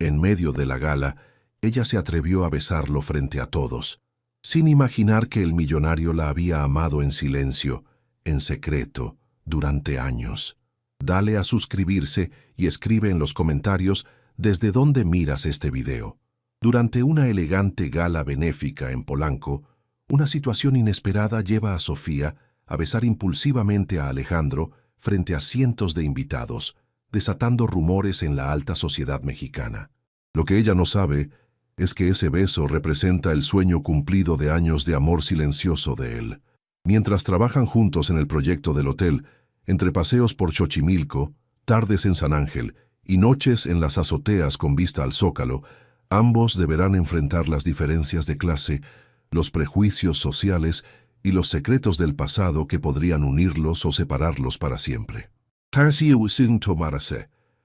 En medio de la gala, ella se atrevió a besarlo frente a todos, sin imaginar que el millonario la había amado en silencio, en secreto, durante años. Dale a suscribirse y escribe en los comentarios desde dónde miras este video. Durante una elegante gala benéfica en Polanco, una situación inesperada lleva a Sofía a besar impulsivamente a Alejandro frente a cientos de invitados, desatando rumores en la alta sociedad mexicana. Lo que ella no sabe es que ese beso representa el sueño cumplido de años de amor silencioso de él. Mientras trabajan juntos en el proyecto del hotel, entre paseos por Xochimilco, tardes en San Ángel y noches en las azoteas con vista al Zócalo, ambos deberán enfrentar las diferencias de clase, los prejuicios sociales y los secretos del pasado que podrían unirlos o separarlos para siempre.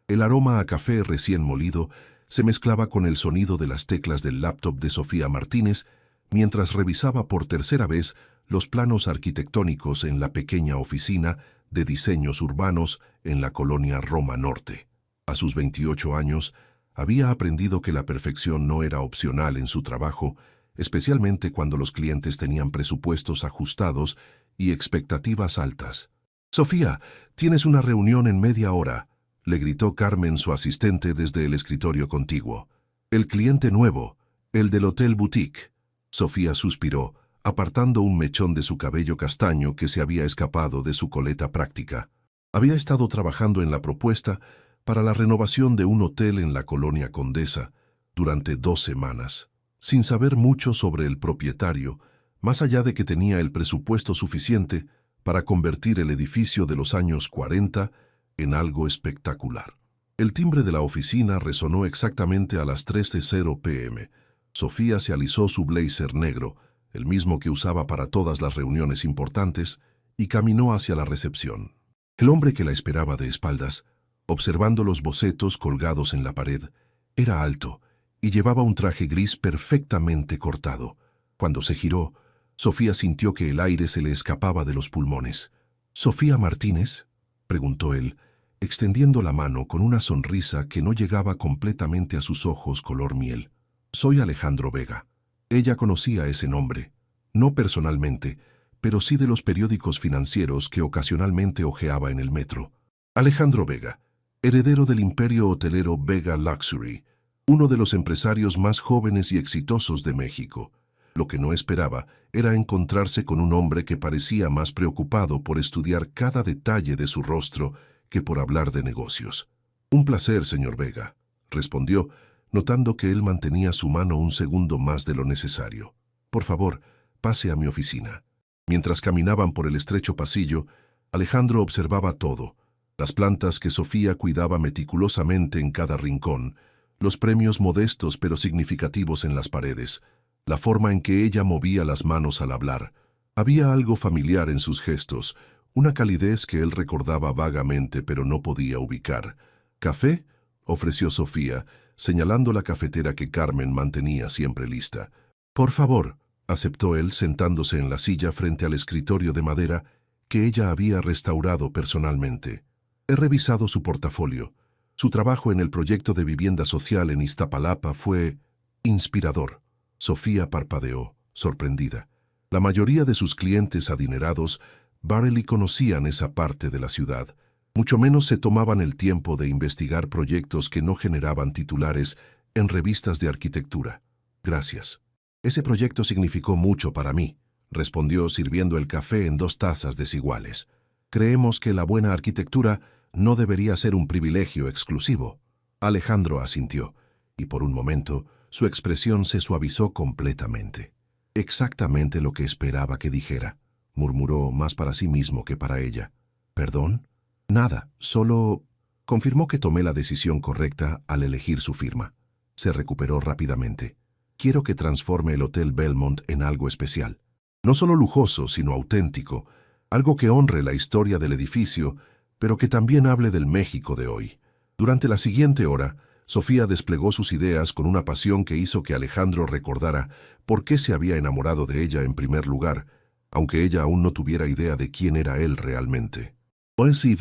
El aroma a café recién molido se mezclaba con el sonido de las teclas del laptop de Sofía Martínez mientras revisaba por tercera vez los planos arquitectónicos en la pequeña oficina de diseños urbanos en la colonia Roma Norte. A sus 28 años, había aprendido que la perfección no era opcional en su trabajo, especialmente cuando los clientes tenían presupuestos ajustados y expectativas altas. «Sofía, tienes una reunión en media hora», le gritó Carmen, su asistente, desde el escritorio contiguo. «El cliente nuevo, el del Hotel Boutique». Sofía suspiró, apartando un mechón de su cabello castaño que se había escapado de su coleta práctica. Había estado trabajando en la propuesta para la renovación de un hotel en la colonia Condesa durante 2 semanas, sin saber mucho sobre el propietario, más allá de que tenía el presupuesto suficiente para convertir el edificio de los años 40 en algo espectacular. El timbre de la oficina resonó exactamente a las 3:00 p.m. Sofía se alisó su blazer negro, el mismo que usaba para todas las reuniones importantes, y caminó hacia la recepción. El hombre que la esperaba de espaldas, observando los bocetos colgados en la pared, era alto y llevaba un traje gris perfectamente cortado. Cuando se giró, Sofía sintió que el aire se le escapaba de los pulmones. «¿Sofía Martínez?», preguntó él, extendiendo la mano con una sonrisa que no llegaba completamente a sus ojos color miel. «Soy Alejandro Vega». Ella conocía ese nombre, no personalmente, pero sí de los periódicos financieros que ocasionalmente hojeaba en el metro. Alejandro Vega, heredero del imperio hotelero Vega Luxury, uno de los empresarios más jóvenes y exitosos de México. Lo que no esperaba era encontrarse con un hombre que parecía más preocupado por estudiar cada detalle de su rostro que por hablar de negocios. «Un placer, señor Vega», respondió, notando que él mantenía su mano un segundo más de lo necesario. «Por favor, pase a mi oficina». Mientras caminaban por el estrecho pasillo, Alejandro observaba todo: las plantas que Sofía cuidaba meticulosamente en cada rincón, los premios modestos pero significativos en las paredes, la forma en que ella movía las manos al hablar. Había algo familiar en sus gestos, una calidez que él recordaba vagamente pero no podía ubicar. «¿Café?», ofreció Sofía, señalando la cafetera que Carmen mantenía siempre lista. «Por favor», aceptó él, sentándose en la silla frente al escritorio de madera que ella había restaurado personalmente. «He revisado su portafolio. Su trabajo en el proyecto de vivienda social en Iztapalapa fue inspirador». Sofía parpadeó, sorprendida. La mayoría de sus clientes adinerados barely conocían esa parte de la ciudad. Mucho menos se tomaban el tiempo de investigar proyectos que no generaban titulares en revistas de arquitectura. «Gracias. Ese proyecto significó mucho para mí», respondió, sirviendo el café en 2 tazas desiguales. «Creemos que la buena arquitectura no debería ser un privilegio exclusivo». Alejandro asintió, y por un momento su expresión se suavizó completamente. «Exactamente lo que esperaba que dijera», murmuró, más para sí mismo que para ella. «¿Perdón?» «Nada, solo…» Confirmó que tomé la decisión correcta al elegir su firma. Se recuperó rápidamente. «Quiero que transforme el Hotel Belmont en algo especial. No solo lujoso, sino auténtico, algo que honre la historia del edificio, pero que también hable del México de hoy». Durante la siguiente hora, Sofía desplegó sus ideas con una pasión que hizo que Alejandro recordara por qué se había enamorado de ella en primer lugar, aunque ella aún no tuviera idea de quién era él realmente. «Pues sí,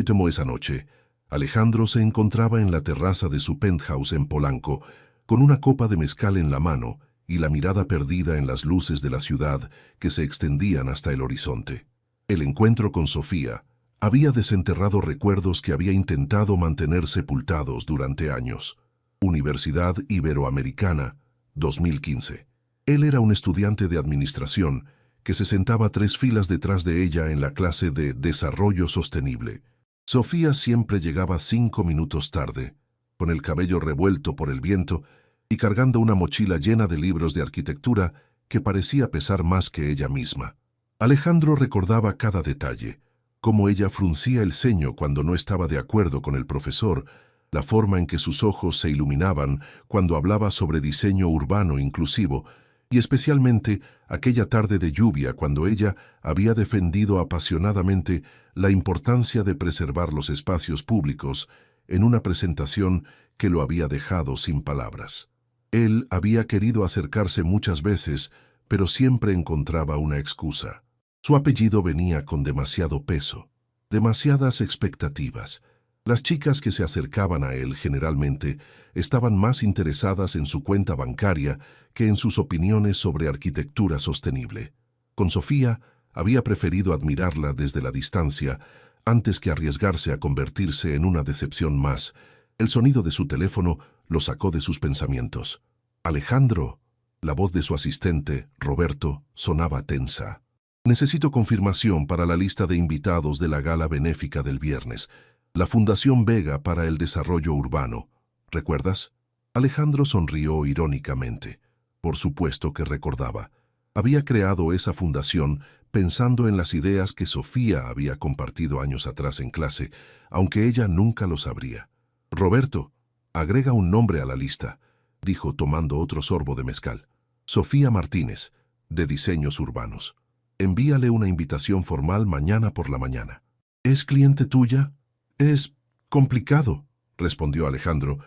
tomó esa noche», Alejandro se encontraba en la terraza de su penthouse en Polanco, con una copa de mezcal en la mano y la mirada perdida en las luces de la ciudad que se extendían hasta el horizonte. El encuentro con Sofía había desenterrado recuerdos que había intentado mantener sepultados durante años. Universidad Iberoamericana, 2015. Él era un estudiante de administración que se sentaba 3 filas detrás de ella en la clase de Desarrollo Sostenible. Sofía siempre llegaba 5 minutos tarde, con el cabello revuelto por el viento y cargando una mochila llena de libros de arquitectura que parecía pesar más que ella misma. Alejandro recordaba cada detalle, cómo ella fruncía el ceño cuando no estaba de acuerdo con el profesor, la forma en que sus ojos se iluminaban cuando hablaba sobre diseño urbano inclusivo, y especialmente aquella tarde de lluvia cuando ella había defendido apasionadamente la importancia de preservar los espacios públicos en una presentación que lo había dejado sin palabras. Él había querido acercarse muchas veces, pero siempre encontraba una excusa. Su apellido venía con demasiado peso, demasiadas expectativas. Las chicas que se acercaban a él generalmente estaban más interesadas en su cuenta bancaria que en sus opiniones sobre arquitectura sostenible. Con Sofía había preferido admirarla desde la distancia antes que arriesgarse a convertirse en una decepción más. El sonido de su teléfono lo sacó de sus pensamientos. «Alejandro», la voz de su asistente, Roberto, sonaba tensa. «Necesito confirmación para la lista de invitados de la gala benéfica del viernes. La Fundación Vega para el Desarrollo Urbano. ¿Recuerdas?». Alejandro sonrió irónicamente. Por supuesto que recordaba. Había creado esa fundación pensando en las ideas que Sofía había compartido años atrás en clase, aunque ella nunca lo sabría. «Roberto, agrega un nombre a la lista», dijo tomando otro sorbo de mezcal. «Sofía Martínez, de Diseños Urbanos. Envíale una invitación formal mañana por la mañana». «¿Es cliente tuya?». «Es complicado», respondió Alejandro,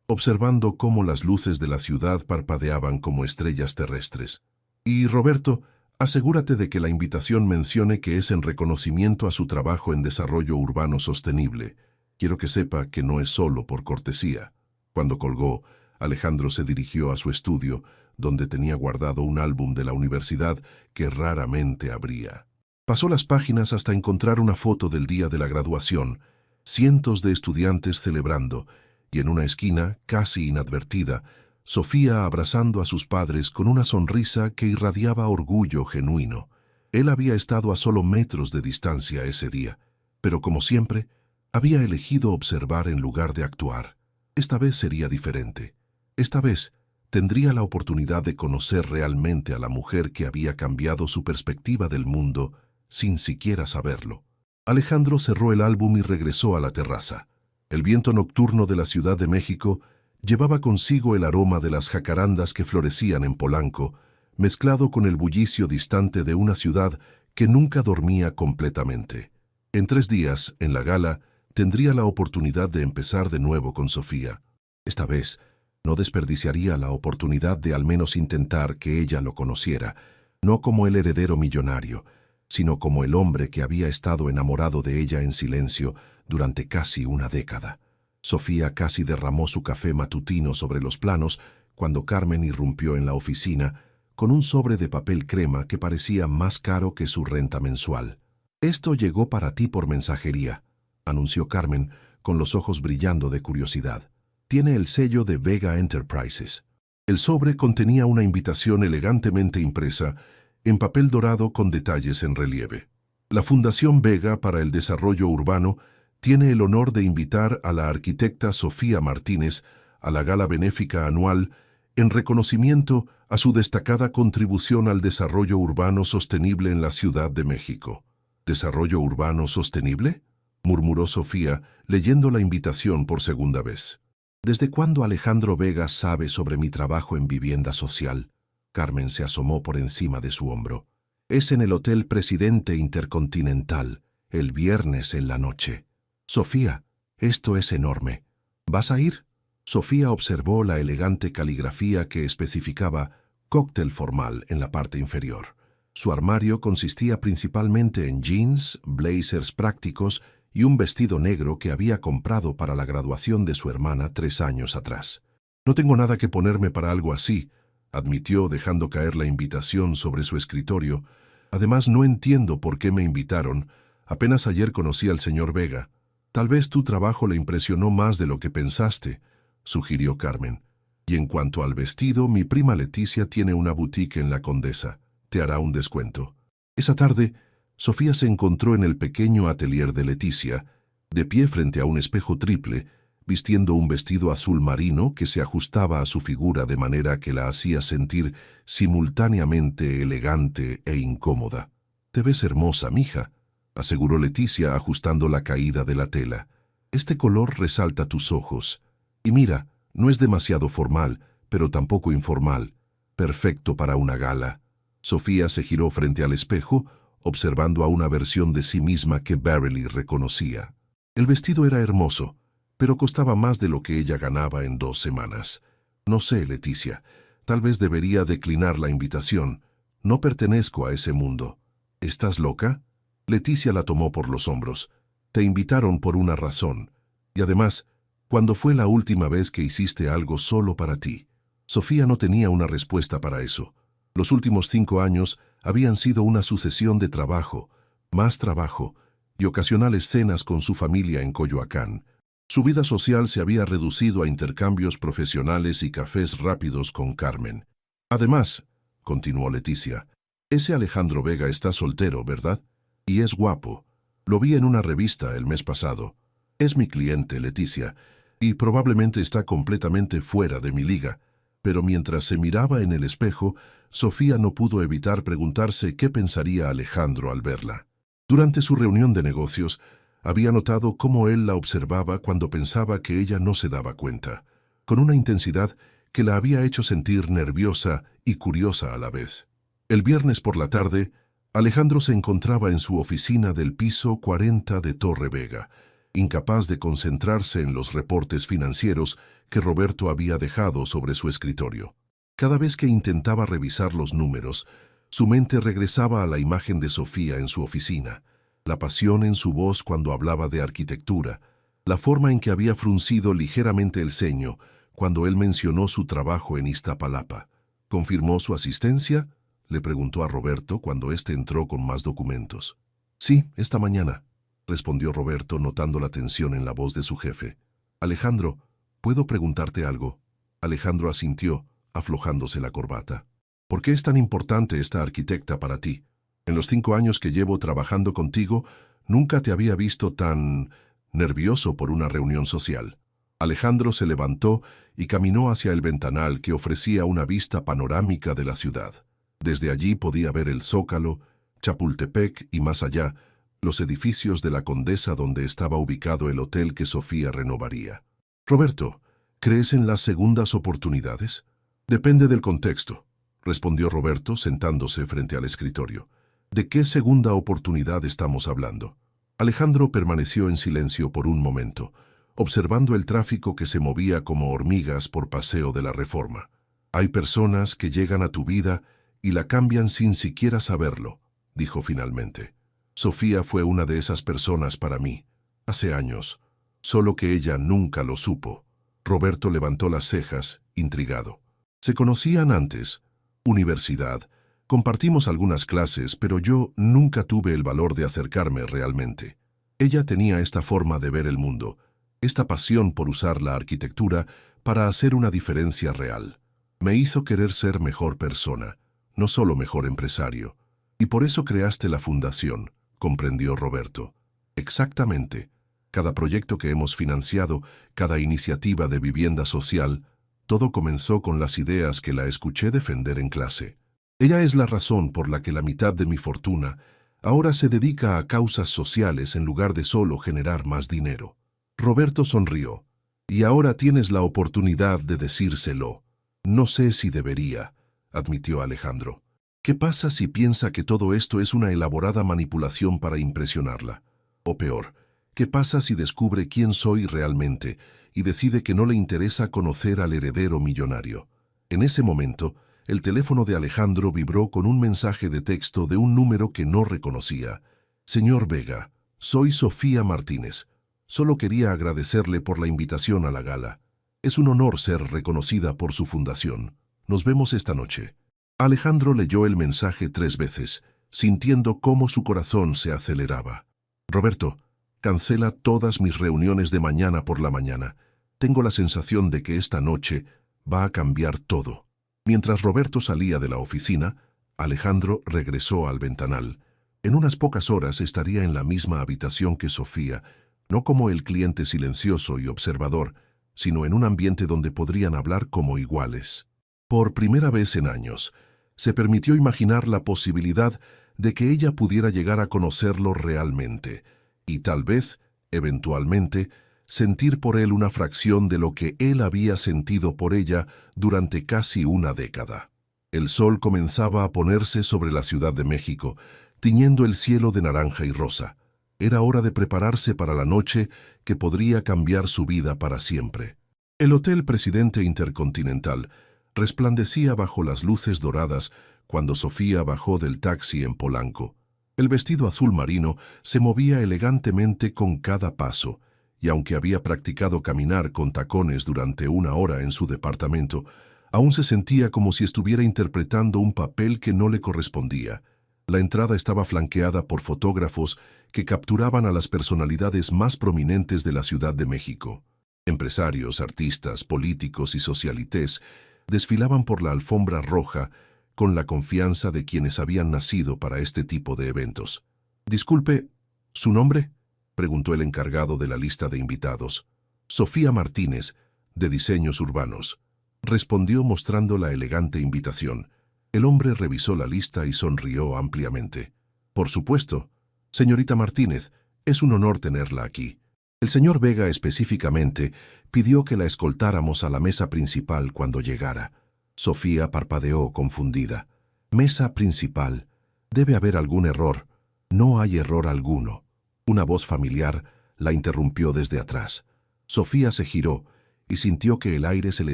observando cómo las luces de la ciudad parpadeaban como estrellas terrestres. «Y Roberto, asegúrate de que la invitación mencione que es en reconocimiento a su trabajo en desarrollo urbano sostenible. Quiero que sepa que no es solo por cortesía». Cuando colgó, Alejandro se dirigió a su estudio, donde tenía guardado un álbum de la universidad que raramente abría. Pasó las páginas hasta encontrar una foto del día de la graduación, cientos de estudiantes celebrando, y en una esquina, casi inadvertida, Sofía abrazando a sus padres con una sonrisa que irradiaba orgullo genuino. Él había estado a solo metros de distancia ese día, pero como siempre, había elegido observar en lugar de actuar. Esta vez sería diferente. Esta vez tendría la oportunidad de conocer realmente a la mujer que había cambiado su perspectiva del mundo sin siquiera saberlo. Alejandro cerró el álbum y regresó a la terraza. El viento nocturno de la Ciudad de México llevaba consigo el aroma de las jacarandas que florecían en Polanco, mezclado con el bullicio distante de una ciudad que nunca dormía completamente. En 3 días, en la gala, tendría la oportunidad de empezar de nuevo con Sofía. Esta vez, no desperdiciaría la oportunidad de al menos intentar que ella lo conociera, no como el heredero millonario, sino como el hombre que había estado enamorado de ella en silencio durante casi una década. Sofía casi derramó su café matutino sobre los planos cuando Carmen irrumpió en la oficina con un sobre de papel crema que parecía más caro que su renta mensual. «Esto llegó para ti por mensajería», anunció Carmen con los ojos brillando de curiosidad. «Tiene el sello de Vega Enterprises». El sobre contenía una invitación elegantemente impresa en papel dorado con detalles en relieve. La Fundación Vega para el Desarrollo Urbano tiene el honor de invitar a la arquitecta Sofía Martínez a la gala benéfica anual en reconocimiento a su destacada contribución al desarrollo urbano sostenible en la Ciudad de México. «¿Desarrollo urbano sostenible?», murmuró Sofía, leyendo la invitación por segunda vez. «¿Desde cuándo Alejandro Vega sabe sobre mi trabajo en vivienda social?». Carmen se asomó por encima de su hombro. «Es en el Hotel Presidente Intercontinental, el viernes en la noche». «Sofía, esto es enorme. ¿Vas a ir?». Sofía observó la elegante caligrafía que especificaba «cóctel formal» en la parte inferior. Su armario consistía principalmente en jeans, blazers prácticos y un vestido negro que había comprado para la graduación de su hermana 3 años atrás. No tengo nada que ponerme para algo así, admitió dejando caer la invitación sobre su escritorio. Además, no entiendo por qué me invitaron. Apenas ayer conocí al señor Vega. Tal vez tu trabajo le impresionó más de lo que pensaste, sugirió Carmen. Y en cuanto al vestido, mi prima Leticia tiene una boutique en La Condesa. Te hará un descuento. Esa tarde, Sofía se encontró en el pequeño atelier de Leticia, de pie frente a un espejo triple, vistiendo un vestido azul marino que se ajustaba a su figura de manera que la hacía sentir simultáneamente elegante e incómoda. «Te ves hermosa, mija», aseguró Leticia ajustando la caída de la tela. «Este color resalta tus ojos. Y mira, no es demasiado formal, pero tampoco informal. Perfecto para una gala». Sofía se giró frente al espejo, observando a una versión de sí misma que Beverly reconocía. El vestido era hermoso, pero costaba más de lo que ella ganaba en 2 semanas. «No sé, Leticia, tal vez debería declinar la invitación. No pertenezco a ese mundo». «¿Estás loca?» Leticia la tomó por los hombros. «Te invitaron por una razón. Y además, ¿cuándo fue la última vez que hiciste algo solo para ti?» Sofía no tenía una respuesta para eso. Los últimos 5 años habían sido una sucesión de trabajo, más trabajo, y ocasionales cenas con su familia en Coyoacán. Su vida social se había reducido a intercambios profesionales y cafés rápidos con Carmen. «Además», continuó Leticia, «ese Alejandro Vega está soltero, ¿verdad? Y es guapo. Lo vi en una revista el mes pasado. Es mi cliente, Leticia, y probablemente está completamente fuera de mi liga». Pero mientras se miraba en el espejo, Sofía no pudo evitar preguntarse qué pensaría Alejandro al verla. Durante su reunión de negocios, había notado cómo él la observaba cuando pensaba que ella no se daba cuenta, con una intensidad que la había hecho sentir nerviosa y curiosa a la vez. El viernes por la tarde, Alejandro se encontraba en su oficina del piso 40 de Torre Vega, incapaz de concentrarse en los reportes financieros que Roberto había dejado sobre su escritorio. Cada vez que intentaba revisar los números, su mente regresaba a la imagen de Sofía en su oficina, la pasión en su voz cuando hablaba de arquitectura, la forma en que había fruncido ligeramente el ceño cuando él mencionó su trabajo en Iztapalapa. «¿Confirmó su asistencia?», le preguntó a Roberto cuando éste entró con más documentos. «Sí, esta mañana», respondió Roberto notando la tensión en la voz de su jefe. «Alejandro, ¿puedo preguntarte algo?». Alejandro asintió, aflojándose la corbata. «¿Por qué es tan importante esta arquitecta para ti? En los 5 años que llevo trabajando contigo, nunca te había visto tan nervioso por una reunión social». Alejandro se levantó y caminó hacia el ventanal que ofrecía una vista panorámica de la ciudad. Desde allí podía ver el Zócalo, Chapultepec y más allá, los edificios de la Condesa donde estaba ubicado el hotel que Sofía renovaría. «Roberto, ¿crees en las segundas oportunidades?». «Depende del contexto», respondió Roberto sentándose frente al escritorio. «¿De qué segunda oportunidad estamos hablando?». Alejandro permaneció en silencio por un momento, observando el tráfico que se movía como hormigas por Paseo de la Reforma. «Hay personas que llegan a tu vida y la cambian sin siquiera saberlo», dijo finalmente. «Sofía fue una de esas personas para mí, hace años, solo que ella nunca lo supo». Roberto levantó las cejas, intrigado. «¿Se conocían antes? Universidad. Compartimos algunas clases, pero yo nunca tuve el valor de acercarme realmente. Ella tenía esta forma de ver el mundo, esta pasión por usar la arquitectura para hacer una diferencia real. Me hizo querer ser mejor persona, no solo mejor empresario. Y por eso creaste la fundación», comprendió Roberto. «Exactamente. Cada proyecto que hemos financiado, cada iniciativa de vivienda social, todo comenzó con las ideas que la escuché defender en clase. Ella es la razón por la que la mitad de mi fortuna ahora se dedica a causas sociales en lugar de solo generar más dinero». Roberto sonrió. «Y ahora tienes la oportunidad de decírselo». «No sé si debería», admitió Alejandro. «¿Qué pasa si piensa que todo esto es una elaborada manipulación para impresionarla? O peor, ¿qué pasa si descubre quién soy realmente y decide que no le interesa conocer al heredero millonario?» En ese momento, el teléfono de Alejandro vibró con un mensaje de texto de un número que no reconocía. «Señor Vega, Soy Sofía Martínez. Solo quería agradecerle por la invitación a la gala. Es un honor ser reconocida por su fundación. Nos vemos esta noche. Alejandro leyó el mensaje 3 veces, sintiendo cómo su corazón se aceleraba. Roberto, cancela todas mis reuniones de mañana por la mañana. Tengo la sensación de que esta noche va a cambiar todo. Mientras Roberto salía de la oficina, Alejandro regresó al ventanal. En unas pocas horas estaría en la misma habitación que Sofía, no como el cliente silencioso y observador, sino en un ambiente donde podrían hablar como iguales. Por primera vez en años, se permitió imaginar la posibilidad de que ella pudiera llegar a conocerlo realmente, y tal vez, eventualmente, sentir por él una fracción de lo que él había sentido por ella durante casi una década. El sol comenzaba a ponerse sobre la Ciudad de México, tiñendo el cielo de naranja y rosa. Era hora de prepararse para la noche que podría cambiar su vida para siempre. El Hotel Presidente Intercontinental resplandecía bajo las luces doradas cuando Sofía bajó del taxi en Polanco. El vestido azul marino se movía elegantemente con cada paso, y aunque había practicado caminar con tacones durante 1 hora en su departamento, aún se sentía como si estuviera interpretando un papel que no le correspondía. La entrada estaba flanqueada por fotógrafos que capturaban a las personalidades más prominentes de la Ciudad de México. Empresarios, artistas, políticos y socialites desfilaban por la alfombra roja con la confianza de quienes habían nacido para este tipo de eventos. «Disculpe, ¿su nombre?», preguntó el encargado de la lista de invitados. «Sofía Martínez, de Diseños Urbanos», respondió mostrando la elegante invitación. El hombre revisó la lista y sonrió ampliamente. «Por supuesto, señorita Martínez, es un honor tenerla aquí». El señor Vega específicamente pidió que la escoltáramos a la mesa principal cuando llegara. Sofía parpadeó confundida. «Mesa principal. Debe haber algún error». «No hay error alguno». Una voz familiar la interrumpió desde atrás. Sofía se giró y sintió que el aire se le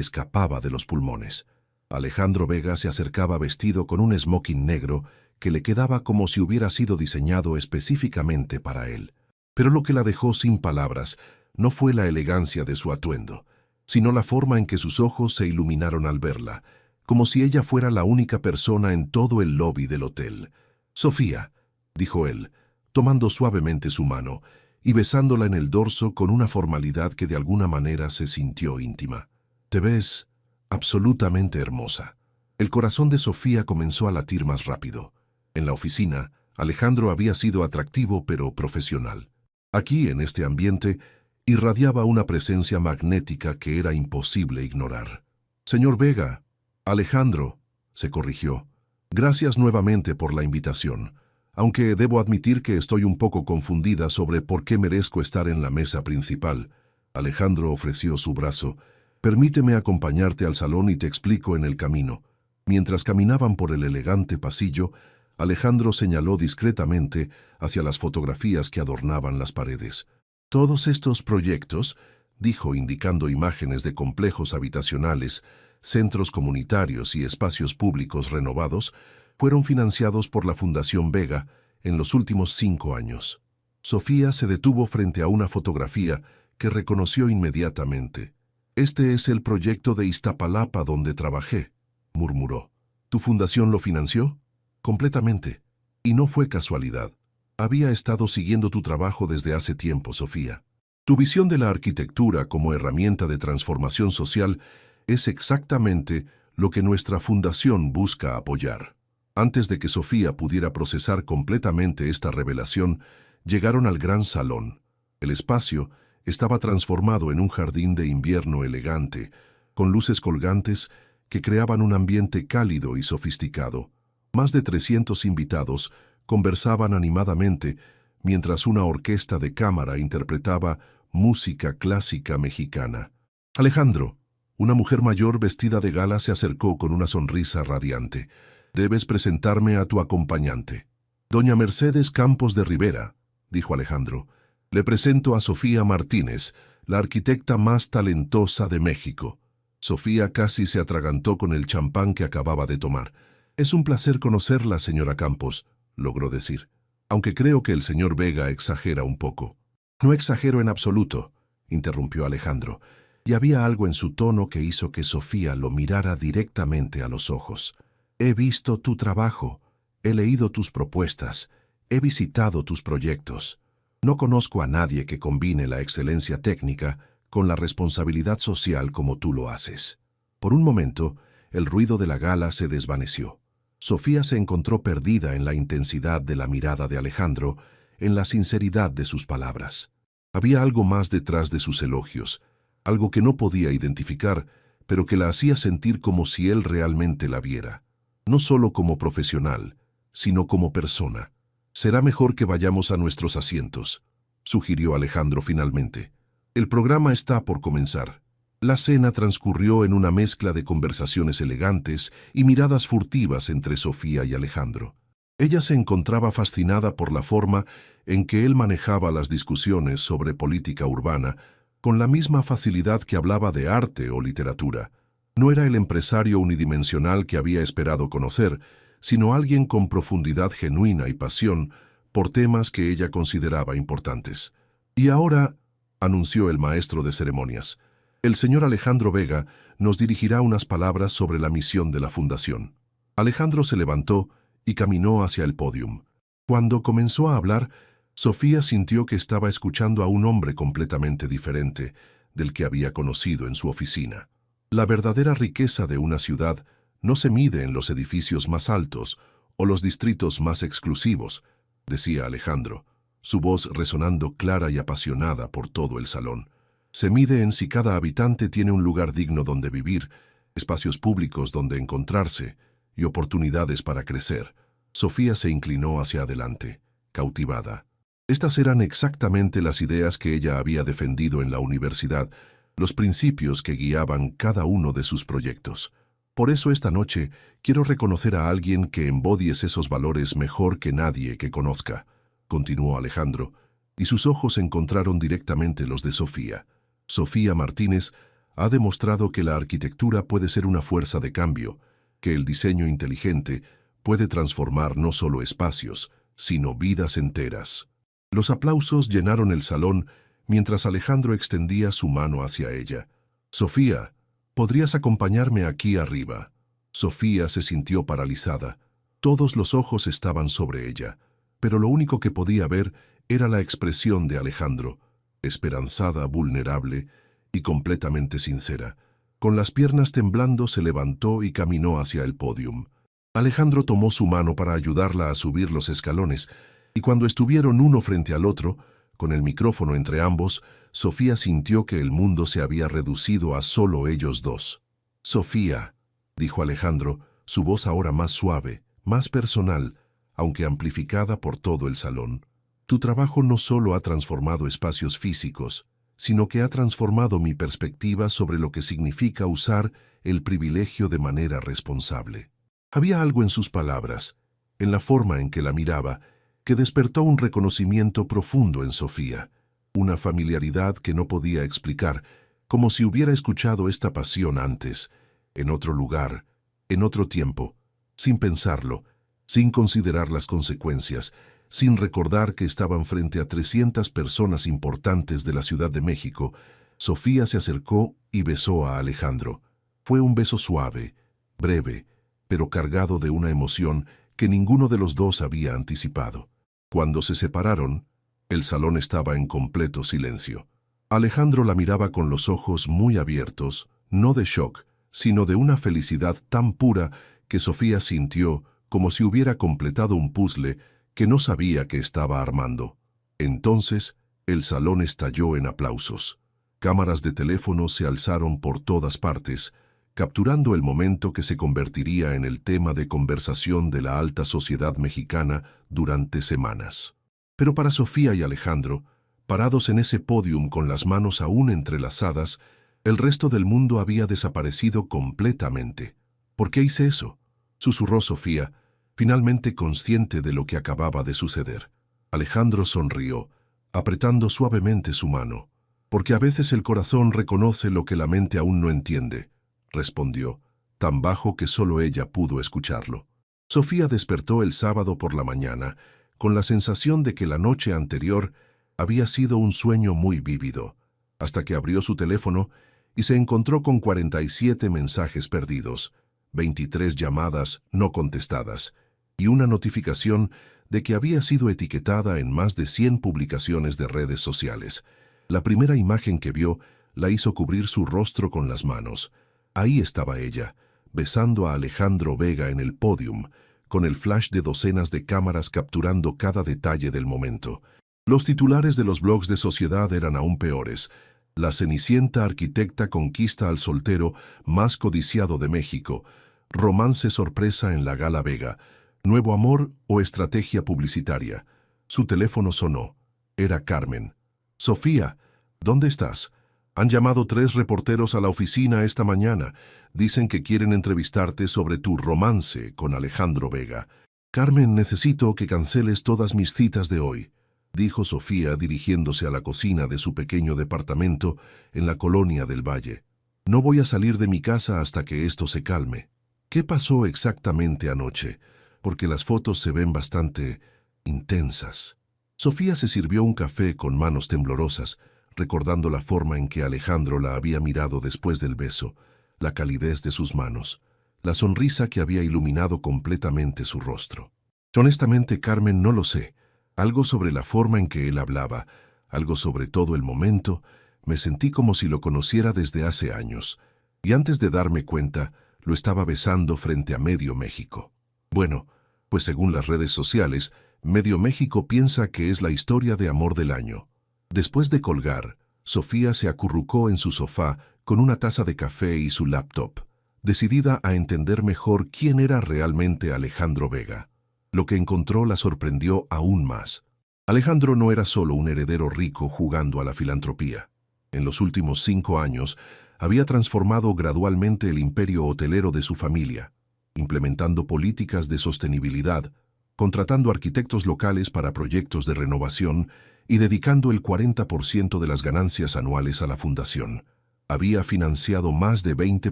escapaba de los pulmones. Alejandro Vega se acercaba vestido con un smoking negro que le quedaba como si hubiera sido diseñado específicamente para él. Pero lo que la dejó sin palabras no fue la elegancia de su atuendo, sino la forma en que sus ojos se iluminaron al verla, como si ella fuera la única persona en todo el lobby del hotel. «Sofía», dijo él, tomando suavemente su mano y besándola en el dorso con una formalidad que de alguna manera se sintió íntima. «Te ves absolutamente hermosa». El corazón de Sofía comenzó a latir más rápido. En la oficina, Alejandro había sido atractivo pero profesional. Aquí, en este ambiente, irradiaba una presencia magnética que era imposible ignorar. «Señor Vega», «Alejandro», se corrigió. «Gracias nuevamente por la invitación, aunque debo admitir que estoy un poco confundida sobre por qué merezco estar en la mesa principal». Alejandro ofreció su brazo. «Permíteme acompañarte al salón y te explico en el camino». Mientras caminaban por el elegante pasillo, Alejandro señaló discretamente hacia las fotografías que adornaban las paredes. «Todos estos proyectos», dijo indicando imágenes de complejos habitacionales, centros comunitarios y espacios públicos renovados, fueron financiados por la Fundación Vega en los últimos 5 años. Sofía se detuvo frente a una fotografía que reconoció inmediatamente. «Este es el proyecto de Iztapalapa donde trabajé», murmuró. «¿Tu fundación lo financió?» «Completamente. Y no fue casualidad. Había estado siguiendo tu trabajo desde hace tiempo, Sofía. Tu visión de la arquitectura como herramienta de transformación social es exactamente lo que nuestra fundación busca apoyar». Antes de que Sofía pudiera procesar completamente esta revelación, llegaron al gran salón. El espacio estaba transformado en un jardín de invierno elegante, con luces colgantes que creaban un ambiente cálido y sofisticado. Más de 300 invitados conversaban animadamente mientras una orquesta de cámara interpretaba música clásica mexicana. «Alejandro», una mujer mayor vestida de gala se acercó con una sonrisa radiante. «Debes presentarme a tu acompañante». «Doña Mercedes Campos de Rivera», dijo Alejandro. «Le presento a Sofía Martínez, la arquitecta más talentosa de México». Sofía casi se atragantó con el champán que acababa de tomar. «Es un placer conocerla, señora Campos», logró decir. aunque creo que el señor Vega exagera un poco. No exagero en absoluto, interrumpió Alejandro, y había algo en su tono que hizo que Sofía lo mirara directamente a los ojos. He visto tu trabajo, he leído tus propuestas, he visitado tus proyectos. No conozco a nadie que combine la excelencia técnica con la responsabilidad social como tú lo haces. Por un momento, el ruido de la gala se desvaneció. Sofía se encontró perdida en la intensidad de la mirada de Alejandro, en la sinceridad de sus palabras. Había algo más detrás de sus elogios, algo que no podía identificar, pero que la hacía sentir como si él realmente la viera. No solo como profesional, sino como persona. «Será mejor que vayamos a nuestros asientos», sugirió Alejandro finalmente. «El programa está por comenzar». La cena transcurrió en una mezcla de conversaciones elegantes y miradas furtivas entre Sofía y Alejandro. Ella se encontraba fascinada por la forma en que él manejaba las discusiones sobre política urbana, con la misma facilidad que hablaba de arte o literatura. No era el empresario unidimensional que había esperado conocer, sino alguien con profundidad genuina y pasión por temas que ella consideraba importantes. «Y ahora», anunció el maestro de ceremonias, «el señor Alejandro Vega nos dirigirá unas palabras sobre la misión de la Fundación». Alejandro se levantó y caminó hacia el pódium. Cuando comenzó a hablar, Sofía sintió que estaba escuchando a un hombre completamente diferente del que había conocido en su oficina. La verdadera riqueza de una ciudad no se mide en los edificios más altos o los distritos más exclusivos, decía Alejandro, su voz resonando clara y apasionada por todo el salón. Se mide en si cada habitante tiene un lugar digno donde vivir, espacios públicos donde encontrarse y oportunidades para crecer. Sofía se inclinó hacia adelante, cautivada. Estas eran exactamente las ideas que ella había defendido en la universidad, los principios que guiaban cada uno de sus proyectos. Por eso esta noche quiero reconocer a alguien que embodies esos valores mejor que nadie que conozca, continuó Alejandro, y sus ojos encontraron directamente los de Sofía. Sofía Martínez ha demostrado que la arquitectura puede ser una fuerza de cambio, que el diseño inteligente puede transformar no solo espacios, sino vidas enteras. Los aplausos llenaron el salón mientras Alejandro extendía su mano hacia ella. «Sofía, ¿podrías acompañarme aquí arriba?» Sofía se sintió paralizada. Todos los ojos estaban sobre ella, pero lo único que podía ver era la expresión de Alejandro, esperanzada, vulnerable y completamente sincera. Con las piernas temblando se levantó y caminó hacia el pódium. Alejandro tomó su mano para ayudarla a subir los escalones, y cuando estuvieron uno frente al otro, con el micrófono entre ambos, Sofía sintió que el mundo se había reducido a solo ellos dos. «Sofía», dijo Alejandro, su voz ahora más suave, más personal, aunque amplificada por todo el salón. «Tu trabajo no solo ha transformado espacios físicos, sino que ha transformado mi perspectiva sobre lo que significa usar el privilegio de manera responsable». Había algo en sus palabras, en la forma en que la miraba, que despertó un reconocimiento profundo en Sofía, una familiaridad que no podía explicar, como si hubiera escuchado esta pasión antes, en otro lugar, en otro tiempo, sin pensarlo, sin considerar las consecuencias, sin recordar que estaban frente a 300 personas importantes de la Ciudad de México. Sofía se acercó y besó a Alejandro. Fue un beso suave, breve, pero cargado de una emoción que ninguno de los dos había anticipado. Cuando se separaron, el salón estaba en completo silencio. Alejandro la miraba con los ojos muy abiertos, no de shock, sino de una felicidad tan pura que Sofía sintió como si hubiera completado un puzzle que no sabía que estaba armando. Entonces, el salón estalló en aplausos. Cámaras de teléfono se alzaron por todas partes, capturando el momento que se convertiría en el tema de conversación de la alta sociedad mexicana durante semanas. Pero para Sofía y Alejandro, parados en ese pódium con las manos aún entrelazadas, el resto del mundo había desaparecido completamente. «¿Por qué hice eso?», susurró Sofía, finalmente consciente de lo que acababa de suceder. Alejandro sonrió, apretando suavemente su mano. «Porque a veces el corazón reconoce lo que la mente aún no entiende», respondió, tan bajo que solo ella pudo escucharlo. Sofía despertó el sábado por la mañana, con la sensación de que la noche anterior había sido un sueño muy vívido, hasta que abrió su teléfono y se encontró con 47 mensajes perdidos, 23 llamadas no contestadas y una notificación de que había sido etiquetada en más de 100 publicaciones de redes sociales. La primera imagen que vio la hizo cubrir su rostro con las manos. Ahí estaba ella, besando a Alejandro Vega en el pódium, con el flash de docenas de cámaras capturando cada detalle del momento. Los titulares de los blogs de sociedad eran aún peores. La cenicienta arquitecta conquista al soltero más codiciado de México. Romance sorpresa en la Gala Vega. Nuevo amor o estrategia publicitaria. Su teléfono sonó. Era Carmen. Sofía, ¿dónde estás? Han llamado 3 reporteros a la oficina esta mañana. Dicen que quieren entrevistarte sobre tu romance con Alejandro Vega. Carmen, necesito que canceles todas mis citas de hoy, dijo Sofía dirigiéndose a la cocina de su pequeño departamento en la colonia del Valle. No voy a salir de mi casa hasta que esto se calme. ¿Qué pasó exactamente anoche? Porque las fotos se ven bastante intensas. Sofía se sirvió un café con manos temblorosas, recordando la forma en que Alejandro la había mirado después del beso, la calidez de sus manos, la sonrisa que había iluminado completamente su rostro. Honestamente, Carmen, no lo sé. Algo sobre la forma en que él hablaba, algo sobre todo el momento, me sentí como si lo conociera desde hace años, y antes de darme cuenta, lo estaba besando frente a medio México. Bueno, pues según las redes sociales, medio México piensa que es la historia de amor del año. Después de colgar, Sofía se acurrucó en su sofá con una taza de café y su laptop, decidida a entender mejor quién era realmente Alejandro Vega. Lo que encontró la sorprendió aún más. Alejandro no era solo un heredero rico jugando a la filantropía. En los últimos 5 años, había transformado gradualmente el imperio hotelero de su familia, implementando políticas de sostenibilidad, contratando arquitectos locales para proyectos de renovación y dedicando el 40% de las ganancias anuales a la fundación. Había financiado más de 20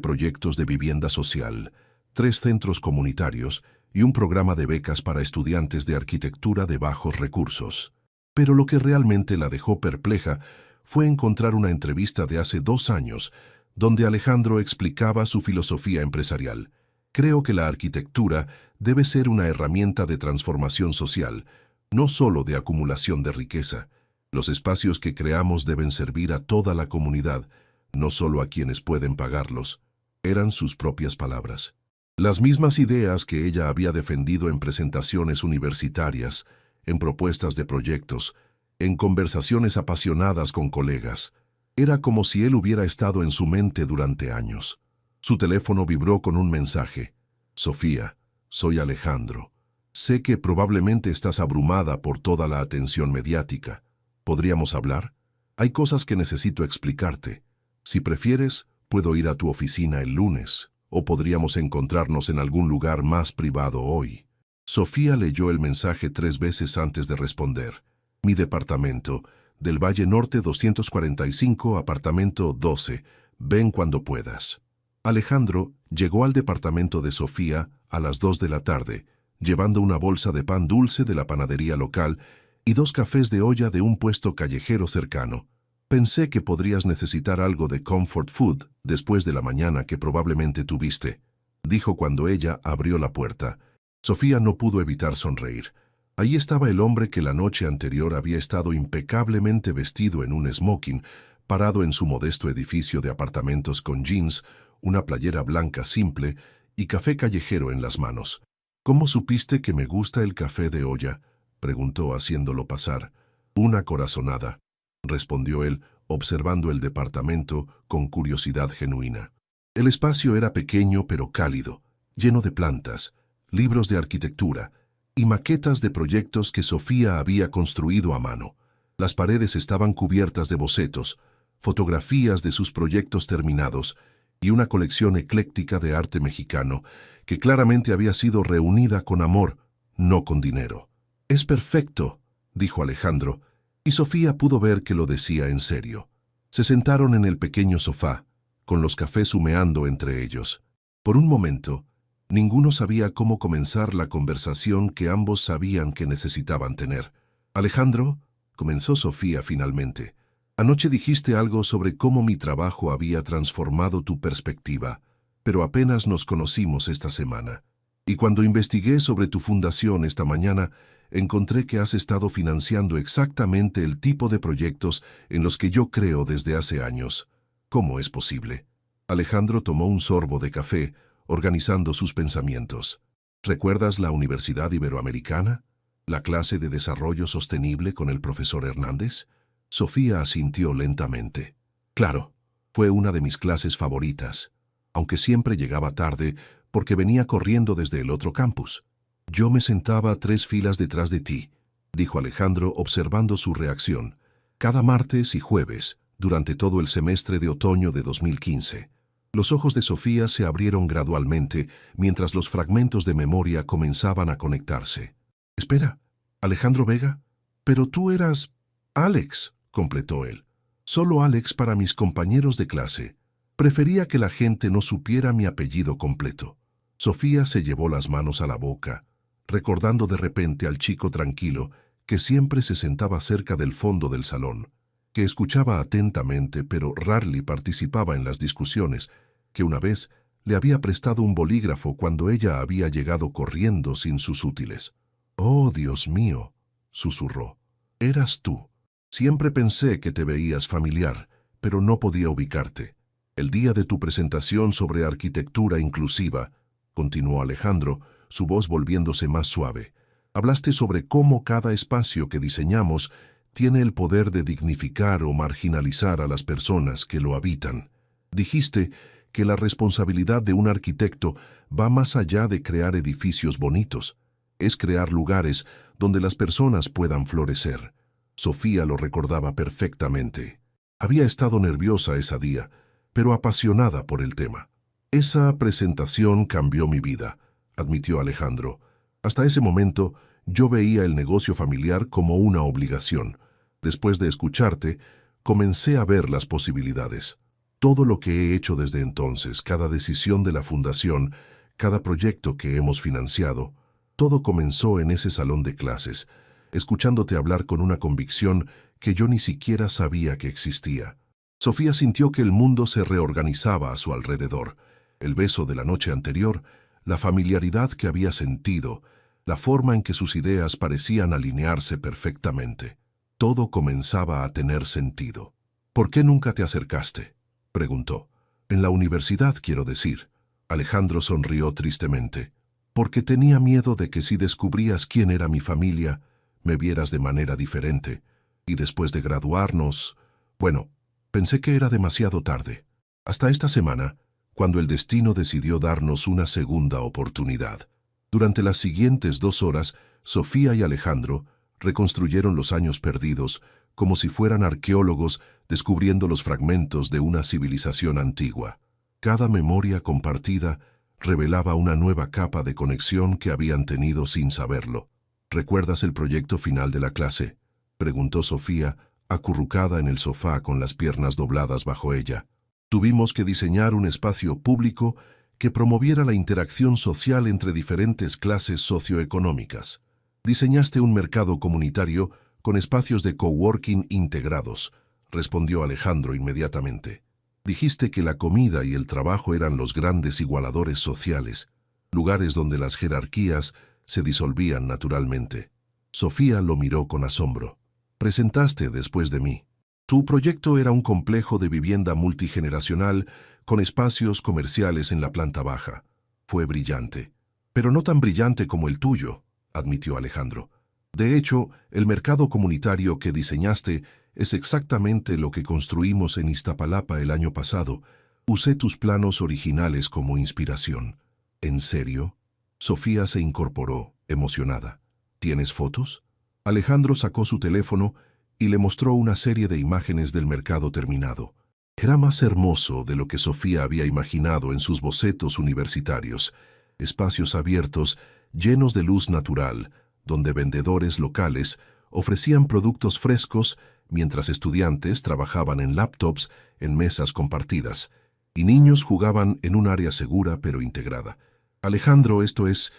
proyectos de vivienda social, 3 centros comunitarios y un programa de becas para estudiantes de arquitectura de bajos recursos. Pero lo que realmente la dejó perpleja fue encontrar una entrevista de hace 2 años, donde Alejandro explicaba su filosofía empresarial. Creo que la arquitectura debe ser una herramienta de transformación social, no solo de acumulación de riqueza. Los espacios que creamos deben servir a toda la comunidad, no solo a quienes pueden pagarlos. Eran sus propias palabras. Las mismas ideas que ella había defendido en presentaciones universitarias, en propuestas de proyectos, en conversaciones apasionadas con colegas. Era como si él hubiera estado en su mente durante años. Su teléfono vibró con un mensaje. Sofía, soy Alejandro. Sé que probablemente estás abrumada por toda la atención mediática. ¿Podríamos hablar? Hay cosas que necesito explicarte. Si prefieres, puedo ir a tu oficina el lunes, o podríamos encontrarnos en algún lugar más privado hoy. Sofía leyó el mensaje 3 veces antes de responder. Mi departamento, del Valle Norte 245, apartamento 12. Ven cuando puedas. Alejandro llegó al departamento de Sofía a las 2 de la tarde, llevando una bolsa de pan dulce de la panadería local y 2 cafés de olla de un puesto callejero cercano. Pensé que podrías necesitar algo de comfort food después de la mañana que probablemente tuviste, dijo cuando ella abrió la puerta. Sofía no pudo evitar sonreír. Allí estaba el hombre que la noche anterior había estado impecablemente vestido en un smoking, parado en su modesto edificio de apartamentos con jeans, una playera blanca simple y café callejero en las manos. ¿Cómo supiste que me gusta el café de olla?, preguntó haciéndolo pasar. Una corazonada, respondió él, observando el departamento con curiosidad genuina. El espacio era pequeño pero cálido, lleno de plantas, libros de arquitectura y maquetas de proyectos que Sofía había construido a mano. Las paredes estaban cubiertas de bocetos, fotografías de sus proyectos terminados y una colección ecléctica de arte mexicano que claramente había sido reunida con amor, no con dinero. «Es perfecto», dijo Alejandro, y Sofía pudo ver que lo decía en serio. Se sentaron en el pequeño sofá, con los cafés humeando entre ellos. Por un momento, Ninguno sabía cómo comenzar la conversación que ambos sabían que necesitaban tener. Alejandro, comenzó Sofía finalmente, anoche dijiste algo sobre cómo mi trabajo había transformado tu perspectiva, pero apenas nos conocimos esta semana. Y cuando investigué sobre tu fundación esta mañana, encontré que has estado financiando exactamente el tipo de proyectos en los que yo creo desde hace años. ¿Cómo es posible? Alejandro tomó un sorbo de café, organizando sus pensamientos. ¿Recuerdas la Universidad Iberoamericana? ¿La clase de desarrollo sostenible con el profesor Hernández? Sofía asintió lentamente. Claro, fue una de mis clases favoritas, aunque siempre llegaba tarde porque venía corriendo desde el otro campus. Yo me sentaba 3 filas detrás de ti, dijo Alejandro observando su reacción, cada martes y jueves, durante todo el semestre de otoño de 2015. Los ojos de Sofía se abrieron gradualmente mientras los fragmentos de memoria comenzaban a conectarse. Espera, ¿Alejandro Vega? Pero tú eras... Alex, completó él. Solo Alex para mis compañeros de clase. Prefería que la gente no supiera mi apellido completo. Sofía se llevó las manos a la boca, recordando de repente al chico tranquilo que siempre se sentaba cerca del fondo del salón, que escuchaba atentamente pero rarely participaba en las discusiones, que una vez le había prestado un bolígrafo cuando ella había llegado corriendo sin sus útiles. «Oh, Dios mío», susurró, «eras tú. Siempre pensé que te veías familiar, pero no podía ubicarte. El día de tu presentación sobre arquitectura inclusiva», continuó Alejandro, su voz volviéndose más suave, «hablaste sobre cómo cada espacio que diseñamos tiene el poder de dignificar o marginalizar a las personas que lo habitan. Dijiste que la responsabilidad de un arquitecto va más allá de crear edificios bonitos. Es crear lugares donde las personas puedan florecer». Sofía lo recordaba perfectamente. Había estado nerviosa ese día, pero apasionada por el tema. «Esa presentación cambió mi vida», admitió Alejandro. «Hasta ese momento, yo veía el negocio familiar como una obligación. Después de escucharte, comencé a ver las posibilidades. Todo lo que he hecho desde entonces, cada decisión de la fundación, cada proyecto que hemos financiado, todo comenzó en ese salón de clases, escuchándote hablar con una convicción que yo ni siquiera sabía que existía». Sofía sintió que el mundo se reorganizaba a su alrededor. El beso de la noche anterior, la familiaridad que había sentido, la forma en que sus ideas parecían alinearse perfectamente. Todo comenzaba a tener sentido. «¿Por qué nunca te acercaste?», preguntó. «En la universidad, quiero decir». Alejandro sonrió tristemente. «Porque tenía miedo de que si descubrías quién era mi familia, me vieras de manera diferente. Y después de graduarnos... Bueno, pensé que era demasiado tarde. Hasta esta semana, cuando el destino decidió darnos una segunda oportunidad. Durante las siguientes 2 horas, Sofía y Alejandro reconstruyeron los años perdidos como si fueran arqueólogos descubriendo los fragmentos de una civilización antigua. Cada memoria compartida revelaba una nueva capa de conexión que habían tenido sin saberlo. «¿Recuerdas el proyecto final de la clase?», preguntó Sofía, acurrucada en el sofá con las piernas dobladas bajo ella. «Tuvimos que diseñar un espacio público que promoviera la interacción social entre diferentes clases socioeconómicas. Diseñaste un mercado comunitario con espacios de coworking integrados», respondió Alejandro inmediatamente. «Dijiste que la comida y el trabajo eran los grandes igualadores sociales, lugares donde las jerarquías se disolvían naturalmente». Sofía lo miró con asombro. «Presentaste después de mí. Tu proyecto era un complejo de vivienda multigeneracional con espacios comerciales en la planta baja. Fue brillante. Pero no tan brillante como el tuyo», admitió Alejandro. «De hecho, el mercado comunitario que diseñaste es exactamente lo que construimos en Iztapalapa el año pasado. Usé tus planos originales como inspiración». «¿En serio?». Sofía se incorporó, emocionada. «¿Tienes fotos?». Alejandro sacó su teléfono y le mostró una serie de imágenes del mercado terminado. Era más hermoso de lo que Sofía había imaginado en sus bocetos universitarios. Espacios abiertos, llenos de luz natural, donde vendedores locales ofrecían productos frescos mientras estudiantes trabajaban en laptops en mesas compartidas y niños jugaban en un área segura pero integrada. Alejandro, esto es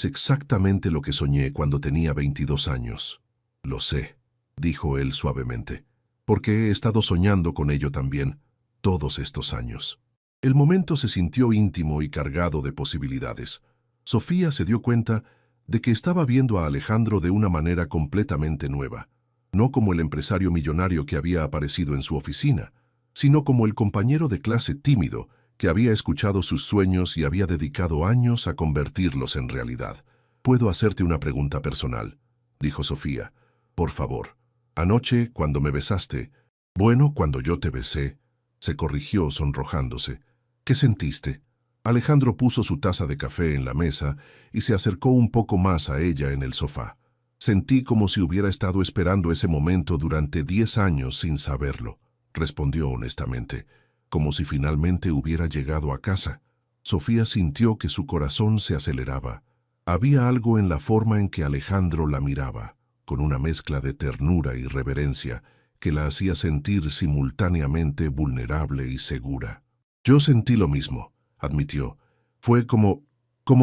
exactamente lo que soñé cuando tenía 22 años. Lo sé, dijo él suavemente, porque he estado soñando con ello también todos estos años. El momento se sintió íntimo y cargado de posibilidades. Sofía se dio cuenta de que estaba viendo a Alejandro de una manera completamente nueva, no como el empresario millonario que había aparecido en su oficina, sino como el compañero de clase tímido que había escuchado sus sueños y había dedicado años a convertirlos en realidad. «Puedo hacerte una pregunta personal», dijo Sofía. «Por favor. Anoche, cuando me besaste, bueno, cuando yo te besé», se corrigió sonrojándose. «¿Qué sentiste?» Alejandro puso su taza de café en la mesa y se acercó un poco más a ella en el sofá. «Sentí como si hubiera estado esperando ese momento durante 10 años sin saberlo», respondió honestamente, como si finalmente hubiera llegado a casa. Sofía sintió que su corazón se aceleraba. Había algo en la forma en que Alejandro la miraba, con una mezcla de ternura y reverencia, que la hacía sentir simultáneamente vulnerable y segura. «Yo sentí lo mismo», admitió. «Fue como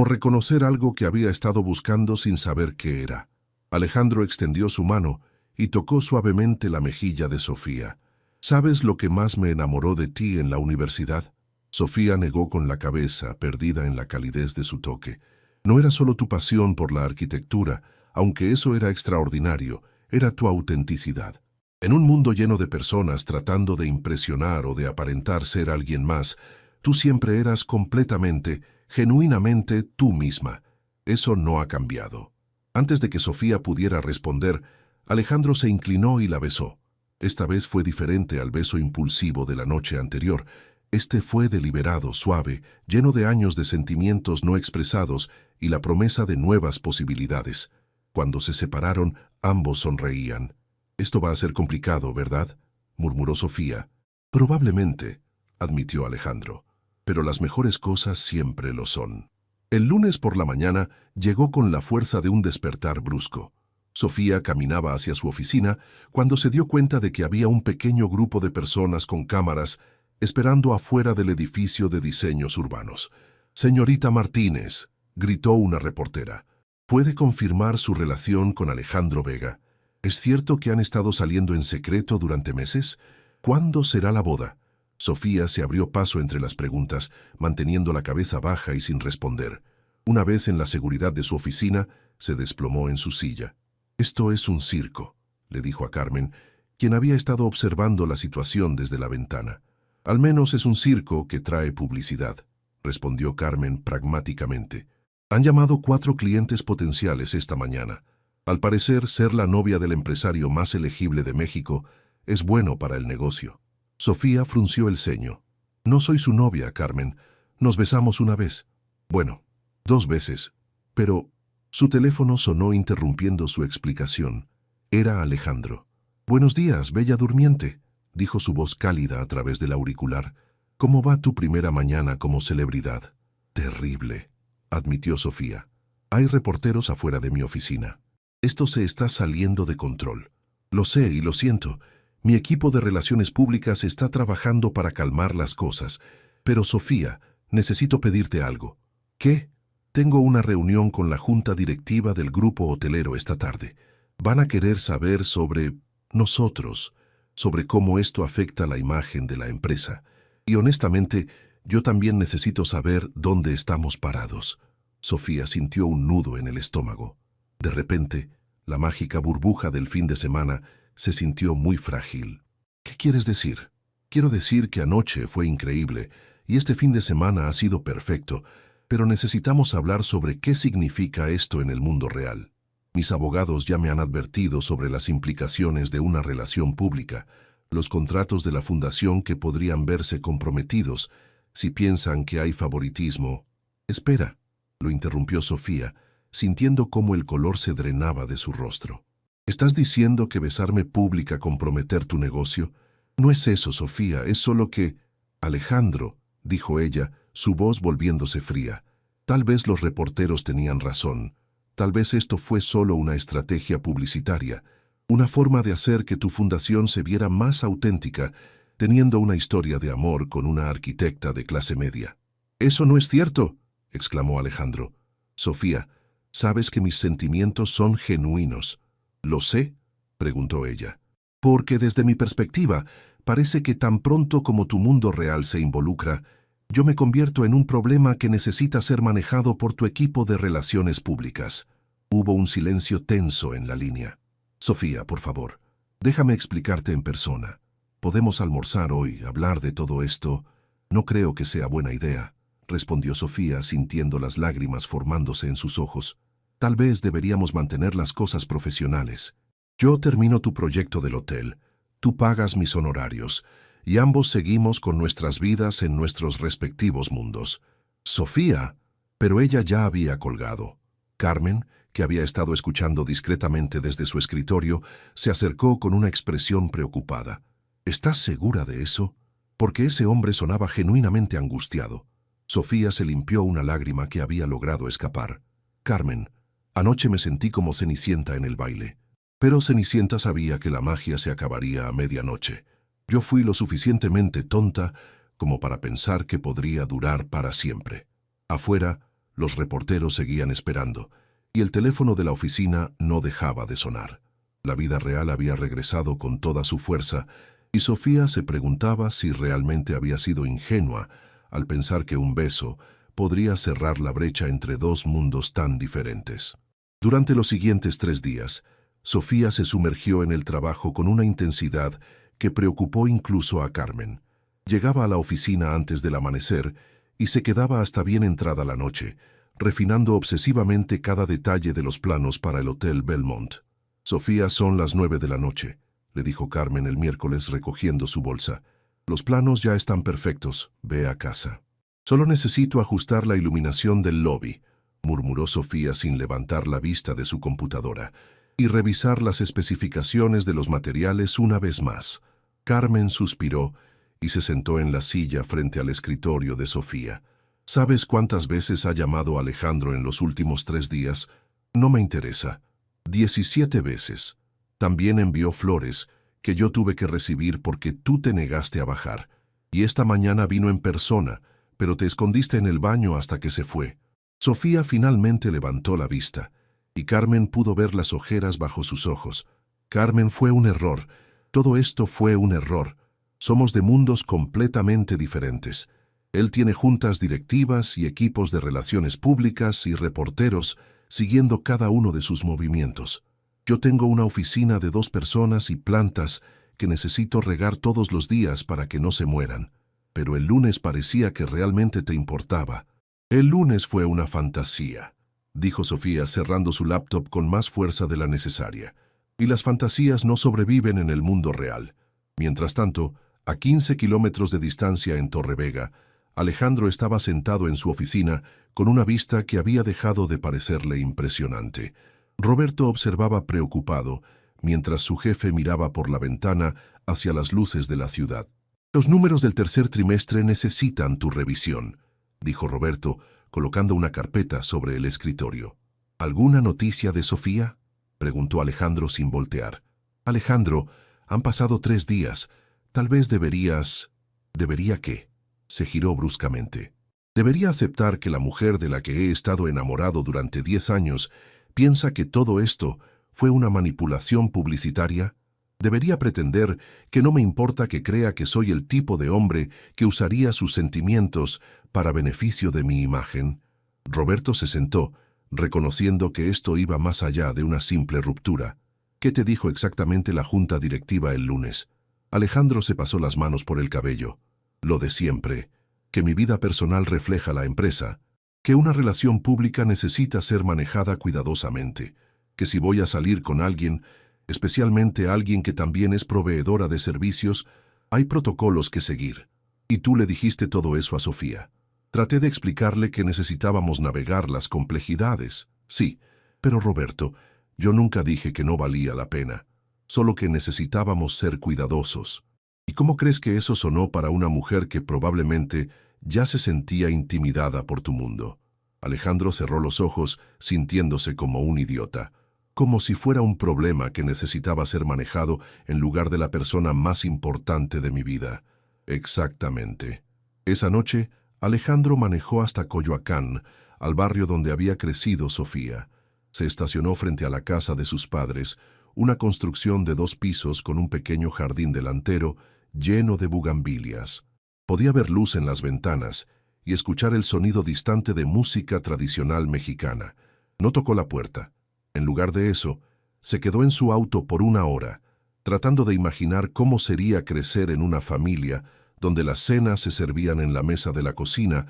reconocer algo que había estado buscando sin saber qué era». Alejandro extendió su mano y tocó suavemente la mejilla de Sofía. «¿Sabes lo que más me enamoró de ti en la universidad?» Sofía negó con la cabeza, perdida en la calidez de su toque. «No era solo tu pasión por la arquitectura, aunque eso era extraordinario, era tu autenticidad. En un mundo lleno de personas tratando de impresionar o de aparentar ser alguien más, tú siempre eras completamente, genuinamente tú misma. Eso no ha cambiado». Antes de que Sofía pudiera responder, Alejandro se inclinó y la besó. Esta vez fue diferente al beso impulsivo de la noche anterior. Este fue deliberado, suave, lleno de años de sentimientos no expresados y la promesa de nuevas posibilidades. Cuando se separaron, ambos sonreían. «Esto va a ser complicado, ¿verdad?», murmuró Sofía. «Probablemente», admitió Alejandro, «pero las mejores cosas siempre lo son». El lunes por la mañana llegó con la fuerza de un despertar brusco. Sofía caminaba hacia su oficina cuando se dio cuenta de que había un pequeño grupo de personas con cámaras esperando afuera del edificio de diseños urbanos. «Señorita Martínez», gritó una reportera, «¿puede confirmar su relación con Alejandro Vega? ¿Es cierto que han estado saliendo en secreto durante meses? ¿Cuándo será la boda?» Sofía se abrió paso entre las preguntas, manteniendo la cabeza baja y sin responder. Una vez en la seguridad de su oficina, se desplomó en su silla. «Esto es un circo», le dijo a Carmen, quien había estado observando la situación desde la ventana. «Al menos es un circo que trae publicidad», respondió Carmen pragmáticamente. «Han llamado 4 clientes potenciales esta mañana. Al parecer, ser la novia del empresario más elegible de México es bueno para el negocio». Sofía frunció el ceño. «No soy su novia, Carmen. Nos besamos una vez. Bueno, 2 veces. Pero…» Su teléfono sonó interrumpiendo su explicación. Era Alejandro. «Buenos días, bella durmiente», dijo su voz cálida a través del auricular. «¿Cómo va tu primera mañana como celebridad?» «Terrible», admitió Sofía. «Hay reporteros afuera de mi oficina. Esto se está saliendo de control. Lo sé y lo siento. Mi equipo de relaciones públicas está trabajando para calmar las cosas. Pero, Sofía, necesito pedirte algo». «¿Qué?» «Tengo una reunión con la junta directiva del grupo hotelero esta tarde. Van a querer saber sobre nosotros, sobre cómo esto afecta la imagen de la empresa. Y honestamente, yo también necesito saber dónde estamos parados». Sofía sintió un nudo en el estómago. De repente, la mágica burbuja del fin de semana se sintió muy frágil. «¿Qué quieres decir?» «Quiero decir que anoche fue increíble y este fin de semana ha sido perfecto, pero necesitamos hablar sobre qué significa esto en el mundo real. Mis abogados ya me han advertido sobre las implicaciones de una relación pública, los contratos de la fundación que podrían verse comprometidos si piensan que hay favoritismo». «Espera», lo interrumpió Sofía, sintiendo cómo el color se drenaba de su rostro. «¿Estás diciendo que besarme pública comprometer tu negocio?» «No es eso, Sofía, es solo que…» «Alejandro», dijo ella, su voz volviéndose fría. «Tal vez los reporteros tenían razón. Tal vez esto fue solo una estrategia publicitaria, una forma de hacer que tu fundación se viera más auténtica, teniendo una historia de amor con una arquitecta de clase media». «Eso no es cierto», exclamó Alejandro. Sofía, sabes que mis sentimientos son genuinos. ¿Lo sé?, preguntó ella. Porque desde mi perspectiva, parece que tan pronto como tu mundo real se involucra, yo me convierto en un problema que necesita ser manejado por tu equipo de relaciones públicas. Hubo un silencio tenso en la línea. Sofía, por favor, déjame explicarte en persona. Podemos almorzar hoy, hablar de todo esto. No creo que sea buena idea, respondió Sofía, sintiendo las lágrimas formándose en sus ojos. Tal vez deberíamos mantener las cosas profesionales. Yo termino tu proyecto del hotel, tú pagas mis honorarios, y ambos seguimos con nuestras vidas en nuestros respectivos mundos. Sofía, pero ella ya había colgado. Carmen, que había estado escuchando discretamente desde su escritorio, se acercó con una expresión preocupada. ¿Estás segura de eso? Porque ese hombre sonaba genuinamente angustiado. Sofía se limpió una lágrima que había logrado escapar. Carmen, anoche me sentí como Cenicienta en el baile. Pero Cenicienta sabía que la magia se acabaría a medianoche. Yo fui lo suficientemente tonta como para pensar que podría durar para siempre. Afuera, los reporteros seguían esperando, y el teléfono de la oficina no dejaba de sonar. La vida real había regresado con toda su fuerza, y Sofía se preguntaba si realmente había sido ingenua al pensar que un beso podría cerrar la brecha entre dos mundos tan diferentes. Durante los siguientes 3 días, Sofía se sumergió en el trabajo con una intensidad que preocupó incluso a Carmen. Llegaba a la oficina antes del amanecer y se quedaba hasta bien entrada la noche, refinando obsesivamente cada detalle de los planos para el Hotel Belmont. Sofía, son las 9 de la noche, le dijo Carmen el miércoles recogiendo su bolsa. Los planos ya están perfectos, ve a casa. Solo necesito ajustar la iluminación del lobby, murmuró Sofía sin levantar la vista de su computadora, y revisar las especificaciones de los materiales una vez más. Carmen suspiró y se sentó en la silla frente al escritorio de Sofía. ¿Sabes cuántas veces ha llamado Alejandro en los últimos 3 días? No me interesa. 17 veces. También envió flores que yo tuve que recibir porque tú te negaste a bajar. Y esta mañana vino en persona, pero te escondiste en el baño hasta que se fue. Sofía finalmente levantó la vista, y Carmen pudo ver las ojeras bajo sus ojos. Carmen, fue un error. Todo esto fue un error. Somos de mundos completamente diferentes. Él tiene juntas directivas y equipos de relaciones públicas y reporteros siguiendo cada uno de sus movimientos. Yo tengo una oficina de 2 personas y plantas que necesito regar todos los días para que no se mueran. Pero el lunes parecía que realmente te importaba. El lunes fue una fantasía, dijo Sofía cerrando su laptop con más fuerza de la necesaria. Y las fantasías no sobreviven en el mundo real. Mientras tanto, a 15 kilómetros de distancia en Torrevega, Alejandro estaba sentado en su oficina con una vista que había dejado de parecerle impresionante. Roberto observaba preocupado, mientras su jefe miraba por la ventana hacia las luces de la ciudad. Los números del tercer trimestre necesitan tu revisión, dijo Roberto, colocando una carpeta sobre el escritorio. ¿Alguna noticia de Sofía?, preguntó Alejandro sin voltear. Alejandro, han pasado 3 días. Tal vez deberías... ¿Debería qué? Se giró bruscamente. ¿Debería aceptar que la mujer de la que he estado enamorado durante 10 años piensa que todo esto fue una manipulación publicitaria? ¿Debería pretender que no me importa que crea que soy el tipo de hombre que usaría sus sentimientos para beneficio de mi imagen? Roberto se sentó, reconociendo que esto iba más allá de una simple ruptura. ¿Qué te dijo exactamente la junta directiva el lunes? Alejandro se pasó las manos por el cabello. Lo de siempre, que mi vida personal refleja la empresa, que una relación pública necesita ser manejada cuidadosamente, que si voy a salir con alguien, especialmente alguien que también es proveedora de servicios, hay protocolos que seguir. Y tú le dijiste todo eso a Sofía. Traté de explicarle que necesitábamos navegar las complejidades. Sí, pero Roberto, yo nunca dije que no valía la pena, solo que necesitábamos ser cuidadosos. ¿Y cómo crees que eso sonó para una mujer que probablemente ya se sentía intimidada por tu mundo? Alejandro cerró los ojos, sintiéndose como un idiota, como si fuera un problema que necesitaba ser manejado en lugar de la persona más importante de mi vida. Exactamente. Esa noche, Alejandro manejó hasta Coyoacán, al barrio donde había crecido Sofía. Se estacionó frente a la casa de sus padres, una construcción de 2 pisos con un pequeño jardín delantero lleno de bugambilias. Podía ver luz en las ventanas y escuchar el sonido distante de música tradicional mexicana. No tocó la puerta. En lugar de eso, se quedó en su auto por 1 hora, tratando de imaginar cómo sería crecer en una familia donde las cenas se servían en la mesa de la cocina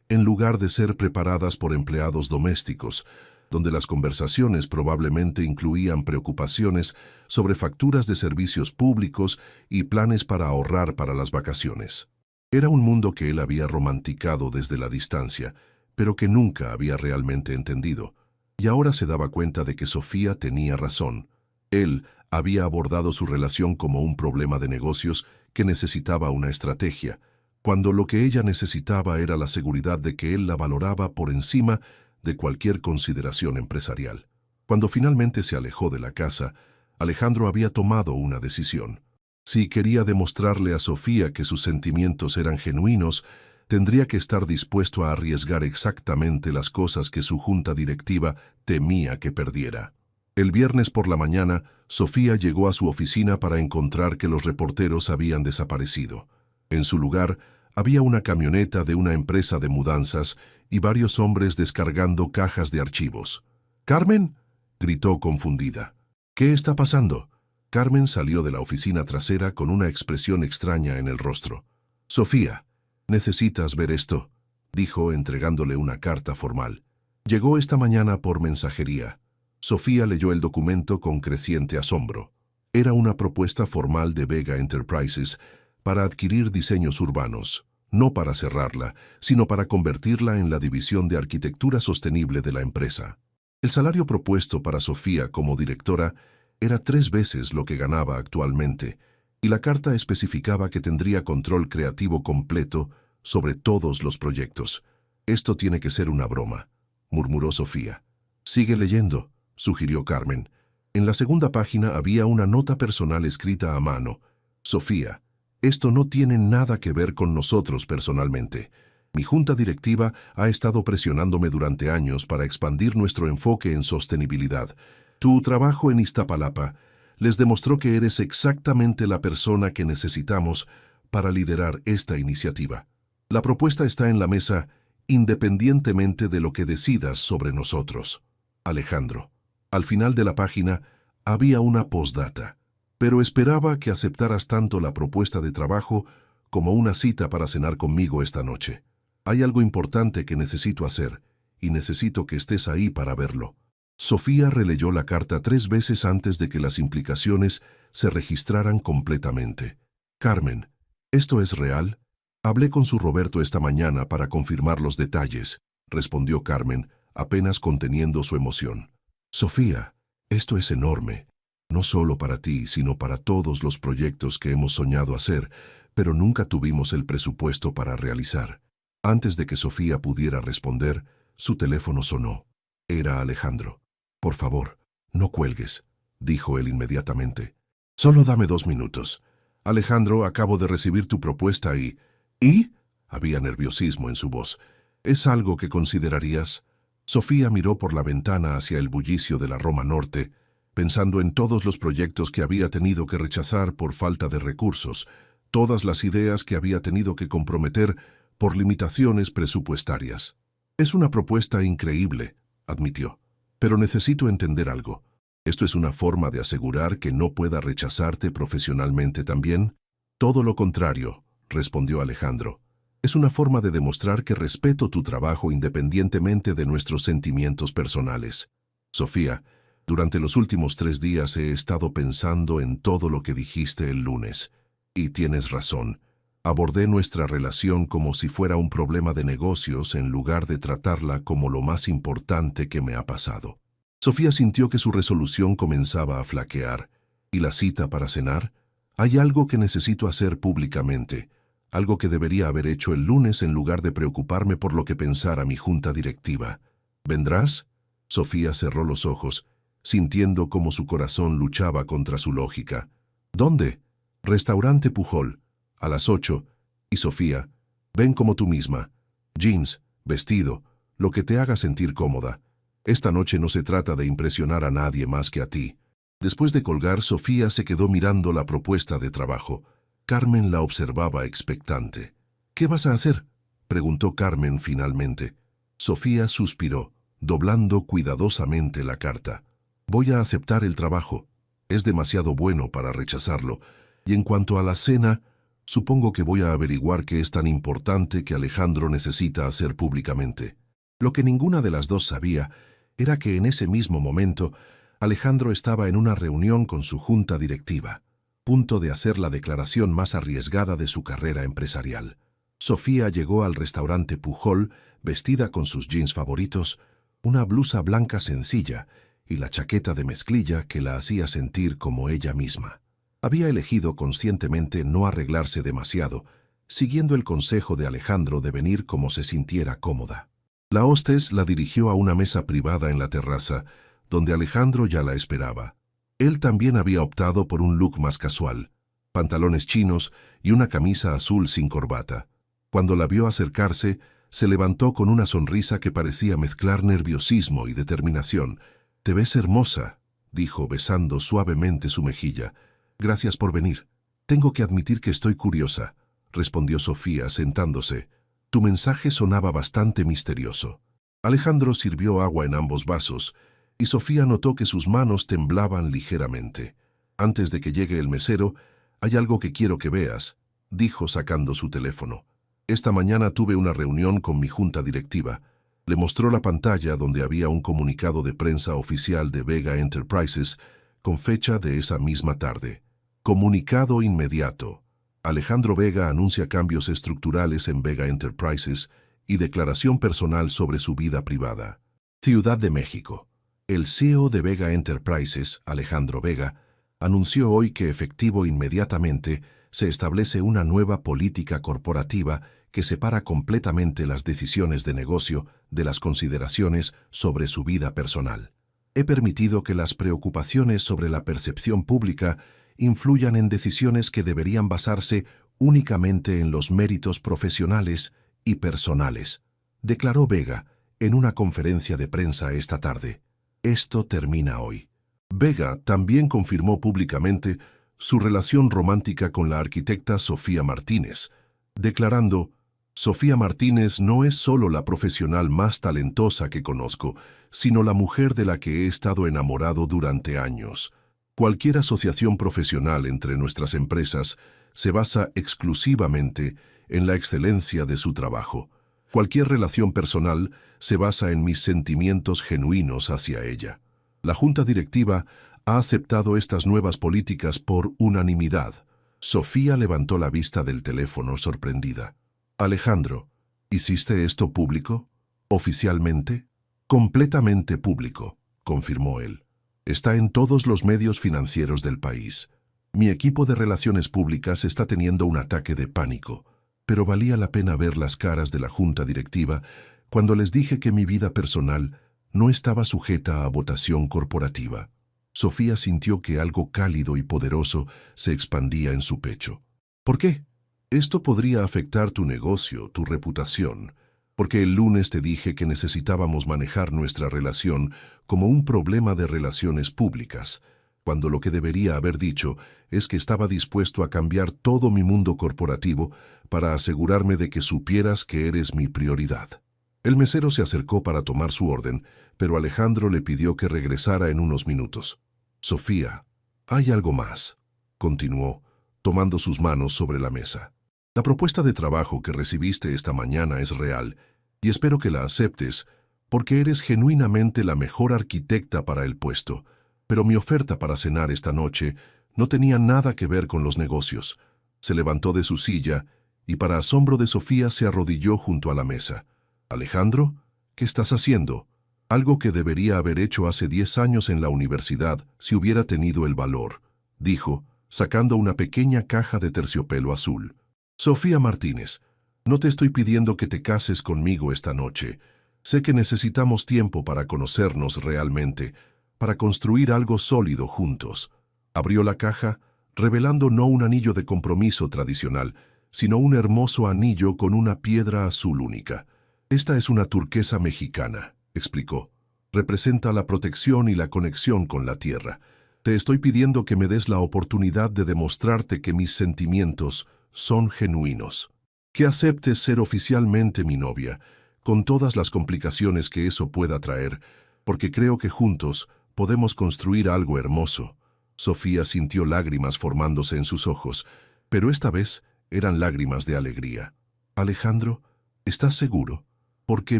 en lugar de ser preparadas por empleados domésticos, donde las conversaciones probablemente incluían preocupaciones sobre facturas de servicios públicos y planes para ahorrar para las vacaciones. Era un mundo que él había romanticado desde la distancia, pero que nunca había realmente entendido. Y ahora se daba cuenta de que Sofía tenía razón. Él había abordado su relación como un problema de negocios que necesitaba una estrategia, cuando lo que ella necesitaba era la seguridad de que él la valoraba por encima de cualquier consideración empresarial. Cuando finalmente se alejó de la casa, Alejandro había tomado una decisión. Si quería demostrarle a Sofía que sus sentimientos eran genuinos, tendría que estar dispuesto a arriesgar exactamente las cosas que su junta directiva temía que perdiera. El viernes por la mañana, Sofía llegó a su oficina para encontrar que los reporteros habían desaparecido. En su lugar, había una camioneta de una empresa de mudanzas y varios hombres descargando cajas de archivos. «¿Carmen?», gritó confundida. «¿Qué está pasando?». Carmen salió de la oficina trasera con una expresión extraña en el rostro. «Sofía, necesitas ver esto», dijo entregándole una carta formal. «Llegó esta mañana por mensajería». Sofía leyó el documento con creciente asombro. Era una propuesta formal de Vega Enterprises para adquirir diseños urbanos, no para cerrarla, sino para convertirla en la división de arquitectura sostenible de la empresa. El salario propuesto para Sofía como directora era 3 veces lo que ganaba actualmente, y la carta especificaba que tendría control creativo completo sobre todos los proyectos. «Esto tiene que ser una broma», murmuró Sofía. «Sigue leyendo», sugirió Carmen. En la segunda página había una nota personal escrita a mano. «Sofía, esto no tiene nada que ver con nosotros personalmente. Mi junta directiva ha estado presionándome durante años para expandir nuestro enfoque en sostenibilidad. Tu trabajo en Iztapalapa les demostró que eres exactamente la persona que necesitamos para liderar esta iniciativa. La propuesta está en la mesa independientemente de lo que decidas sobre nosotros. Alejandro». Al final de la página había una postdata, pero esperaba que aceptaras tanto la propuesta de trabajo como una cita para cenar conmigo esta noche. Hay algo importante que necesito hacer y necesito que estés ahí para verlo. Sofía releyó la carta 3 veces antes de que las implicaciones se registraran completamente. «Carmen, ¿esto es real?». «Hablé con su Roberto esta mañana para confirmar los detalles», respondió Carmen, apenas conteniendo su emoción. «Sofía, esto es enorme, no solo para ti, sino para todos los proyectos que hemos soñado hacer, pero nunca tuvimos el presupuesto para realizar». Antes de que Sofía pudiera responder, su teléfono sonó. Era Alejandro. «Por favor, no cuelgues», dijo él inmediatamente. «Solo dame 2 minutos. Alejandro, acabo de recibir tu propuesta y...» «¿Y?», había nerviosismo en su voz. «¿Es algo que considerarías?». Sofía miró por la ventana hacia el bullicio de la Roma Norte, pensando en todos los proyectos que había tenido que rechazar por falta de recursos, todas las ideas que había tenido que comprometer por limitaciones presupuestarias. «Es una propuesta increíble», admitió, «pero necesito entender algo. ¿Esto es una forma de asegurar que no pueda rechazarte profesionalmente también?». «Todo lo contrario», respondió Alejandro. «Es una forma de demostrar que respeto tu trabajo independientemente de nuestros sentimientos personales. Sofía, durante los últimos 3 días he estado pensando en todo lo que dijiste el lunes. Y tienes razón. Abordé nuestra relación como si fuera un problema de negocios en lugar de tratarla como lo más importante que me ha pasado». Sofía sintió que su resolución comenzaba a flaquear. «¿Y la cita para cenar? Hay algo que necesito hacer públicamente. Algo que debería haber hecho el lunes en lugar de preocuparme por lo que pensara mi junta directiva. ¿Vendrás?». Sofía cerró los ojos, sintiendo cómo su corazón luchaba contra su lógica. «¿Dónde?». «Restaurante Pujol, a las 8. Y Sofía, ven como tú misma. Jeans, vestido, lo que te haga sentir cómoda. Esta noche no se trata de impresionar a nadie más que a ti. Después de colgar, Sofía se quedó mirando la propuesta de trabajo. Carmen la observaba expectante. «¿Qué vas a hacer?», preguntó Carmen finalmente. Sofía suspiró, doblando cuidadosamente la carta. «Voy a aceptar el trabajo. Es demasiado bueno para rechazarlo. Y en cuanto a la cena, supongo que voy a averiguar qué es tan importante que Alejandro necesita hacer públicamente». Lo que ninguna de las dos sabía era que en ese mismo momento Alejandro estaba en una reunión con su junta directiva, punto de hacer la declaración más arriesgada de su carrera empresarial. Sofía llegó al restaurante Pujol vestida con sus jeans favoritos, una blusa blanca sencilla y la chaqueta de mezclilla que la hacía sentir como ella misma. Había elegido conscientemente no arreglarse demasiado, siguiendo el consejo de Alejandro de venir como se sintiera cómoda. La hostess la dirigió a una mesa privada en la terraza, donde Alejandro ya la esperaba. Él también había optado por un look más casual, pantalones chinos y una camisa azul sin corbata. Cuando la vio acercarse, se levantó con una sonrisa que parecía mezclar nerviosismo y determinación. «Te ves hermosa», dijo besando suavemente su mejilla. «Gracias por venir». «Tengo que admitir que estoy curiosa», respondió Sofía sentándose. «Tu mensaje sonaba bastante misterioso». Alejandro sirvió agua en ambos vasos, y Sofía notó que sus manos temblaban ligeramente. «Antes de que llegue el mesero, hay algo que quiero que veas», dijo sacando su teléfono. «Esta mañana tuve una reunión con mi junta directiva». Le mostró la pantalla donde había un comunicado de prensa oficial de Vega Enterprises con fecha de esa misma tarde. Comunicado inmediato. Alejandro Vega anuncia cambios estructurales en Vega Enterprises y declaración personal sobre su vida privada. Ciudad de México. El CEO de Vega Enterprises, Alejandro Vega, anunció hoy que efectivo inmediatamente se establece una nueva política corporativa que separa completamente las decisiones de negocio de las consideraciones sobre su vida personal. He permitido que las preocupaciones sobre la percepción pública influyan en decisiones que deberían basarse únicamente en los méritos profesionales y personales, declaró Vega en una conferencia de prensa esta tarde. Esto termina hoy. Vega también confirmó públicamente su relación romántica con la arquitecta Sofía Martínez, declarando: «Sofía Martínez no es solo la profesional más talentosa que conozco, sino la mujer de la que he estado enamorado durante años. Cualquier asociación profesional entre nuestras empresas se basa exclusivamente en la excelencia de su trabajo. Cualquier relación personal se basa en mis sentimientos genuinos hacia ella». La junta directiva ha aceptado estas nuevas políticas por unanimidad. Sofía levantó la vista del teléfono sorprendida. «Alejandro, ¿hiciste esto público? ¿Oficialmente?» «Completamente público», confirmó él. «Está en todos los medios financieros del país. Mi equipo de relaciones públicas está teniendo un ataque de pánico, pero valía la pena ver las caras de la junta directiva cuando les dije que mi vida personal no estaba sujeta a votación corporativa». Sofía sintió que algo cálido y poderoso se expandía en su pecho. «¿Por qué?» «Esto podría afectar tu negocio, tu reputación, porque el lunes te dije que necesitábamos manejar nuestra relación como un problema de relaciones públicas, cuando lo que debería haber dicho es que estaba dispuesto a cambiar todo mi mundo corporativo para asegurarme de que supieras que eres mi prioridad». El mesero se acercó para tomar su orden, pero Alejandro le pidió que regresara en unos minutos. «Sofía, hay algo más», continuó, tomando sus manos sobre la mesa. «La propuesta de trabajo que recibiste esta mañana es real, y espero que la aceptes, porque eres genuinamente la mejor arquitecta para el puesto. Pero mi oferta para cenar esta noche no tenía nada que ver con los negocios». Se levantó de su silla y, para asombro de Sofía, se arrodilló junto a la mesa. «Alejandro, ¿qué estás haciendo?» «Algo que debería haber hecho hace 10 años en la universidad si hubiera tenido el valor», dijo, sacando una pequeña caja de terciopelo azul. «Sofía Martínez, no te estoy pidiendo que te cases conmigo esta noche. Sé que necesitamos tiempo para conocernos realmente, para construir algo sólido juntos». Abrió la caja, revelando no un anillo de compromiso tradicional, sino un hermoso anillo con una piedra azul única. Esta es una turquesa mexicana, explicó. Representa la protección y la conexión con la tierra. Te estoy pidiendo que me des la oportunidad de demostrarte que mis sentimientos son genuinos. Que aceptes ser oficialmente mi novia, con todas las complicaciones que eso pueda traer, porque creo que juntos podemos construir algo hermoso. Sofía sintió lágrimas formándose en sus ojos, pero esta vez eran lágrimas de alegría. Alejandro, ¿estás seguro? Porque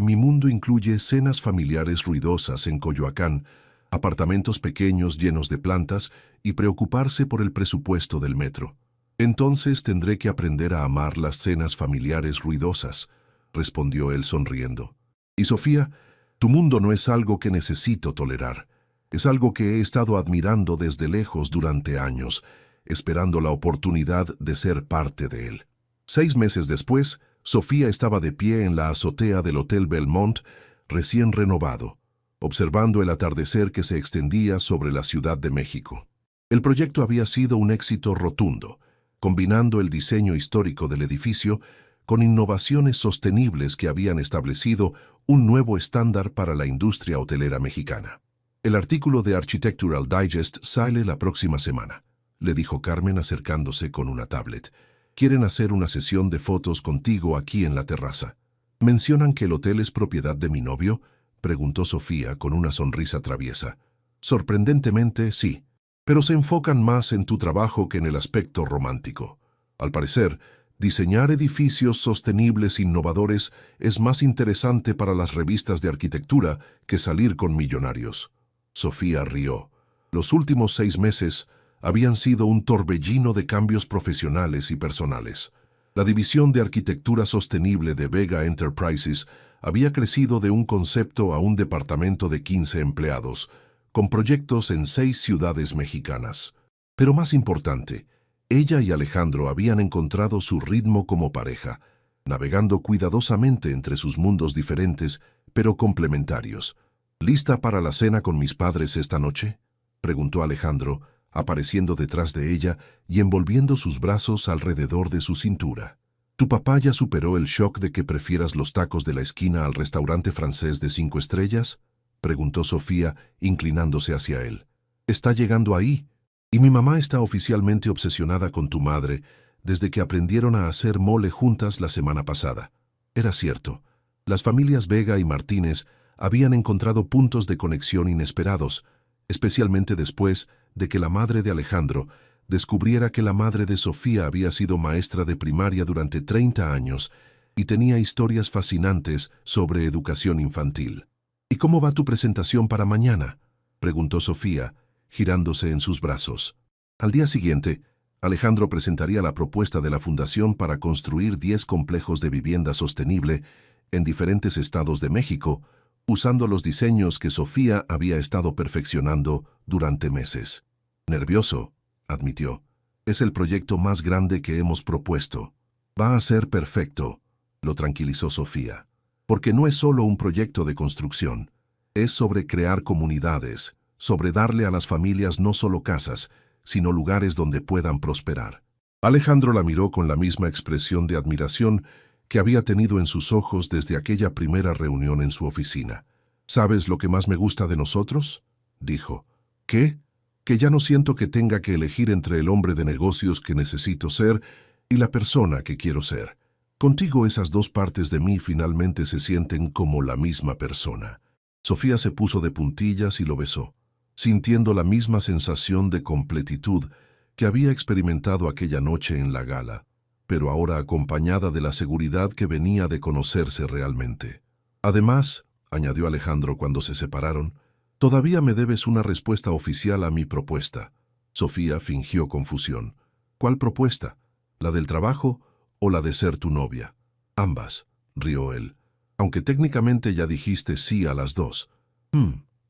mi mundo incluye cenas familiares ruidosas en Coyoacán, apartamentos pequeños llenos de plantas y preocuparse por el presupuesto del metro. Entonces tendré que aprender a amar las cenas familiares ruidosas, respondió él sonriendo. Y Sofía, tu mundo no es algo que necesito tolerar. Es algo que he estado admirando desde lejos durante años, esperando la oportunidad de ser parte de él. 6 meses después, Sofía estaba de pie en la azotea del Hotel Belmont, recién renovado, observando el atardecer que se extendía sobre la Ciudad de México. El proyecto había sido un éxito rotundo, combinando el diseño histórico del edificio con innovaciones sostenibles que habían establecido un nuevo estándar para la industria hotelera mexicana. El artículo de Architectural Digest sale la próxima semana, le dijo Carmen acercándose con una tablet. Quieren hacer una sesión de fotos contigo aquí en la terraza. ¿Mencionan que el hotel es propiedad de mi novio?, preguntó Sofía con una sonrisa traviesa. Sorprendentemente, sí, pero se enfocan más en tu trabajo que en el aspecto romántico. Al parecer, diseñar edificios sostenibles innovadores es más interesante para las revistas de arquitectura que salir con millonarios. Sofía rió. Los últimos 6 meses habían sido un torbellino de cambios profesionales y personales. La división de arquitectura sostenible de Vega Enterprises había crecido de un concepto a un departamento de 15 empleados, con proyectos en 6 ciudades mexicanas. Pero más importante, ella y Alejandro habían encontrado su ritmo como pareja, navegando cuidadosamente entre sus mundos diferentes, pero complementarios. ¿Lista para la cena con mis padres esta noche?, preguntó Alejandro, apareciendo detrás de ella y envolviendo sus brazos alrededor de su cintura. ¿Tu papá ya superó el shock de que prefieras los tacos de la esquina al restaurante francés de 5 estrellas? Preguntó Sofía, inclinándose hacia él. Está llegando ahí, y mi mamá está oficialmente obsesionada con tu madre desde que aprendieron a hacer mole juntas la semana pasada. Era cierto, las familias Vega y Martínez habían encontrado puntos de conexión inesperados, especialmente después de que la madre de Alejandro descubriera que la madre de Sofía había sido maestra de primaria durante 30 años y tenía historias fascinantes sobre educación infantil. ¿Y cómo va tu presentación para mañana?, preguntó Sofía, girándose en sus brazos. Al día siguiente, Alejandro presentaría la propuesta de la Fundación para construir 10 complejos de vivienda sostenible en diferentes estados de México, usando los diseños que Sofía había estado perfeccionando durante meses. Nervioso, admitió. Es el proyecto más grande que hemos propuesto. Va a ser perfecto, lo tranquilizó Sofía. Porque no es solo un proyecto de construcción. Es sobre crear comunidades, sobre darle a las familias no solo casas, sino lugares donde puedan prosperar. Alejandro la miró con la misma expresión de admiración que había tenido en sus ojos desde aquella primera reunión en su oficina. ¿Sabes lo que más me gusta de nosotros?, dijo. ¿Qué? Que ya no siento que tenga que elegir entre el hombre de negocios que necesito ser y la persona que quiero ser. Contigo esas 2 partes de mí finalmente se sienten como la misma persona. Sofía se puso de puntillas y lo besó, sintiendo la misma sensación de completitud que había experimentado aquella noche en la gala, pero ahora acompañada de la seguridad que venía de conocerse realmente. Además, añadió Alejandro cuando se separaron, todavía me debes una respuesta oficial a mi propuesta. Sofía fingió confusión. ¿Cuál propuesta? ¿La del trabajo o la de ser tu novia? Ambas, rió él. Aunque técnicamente ya dijiste sí a las 2.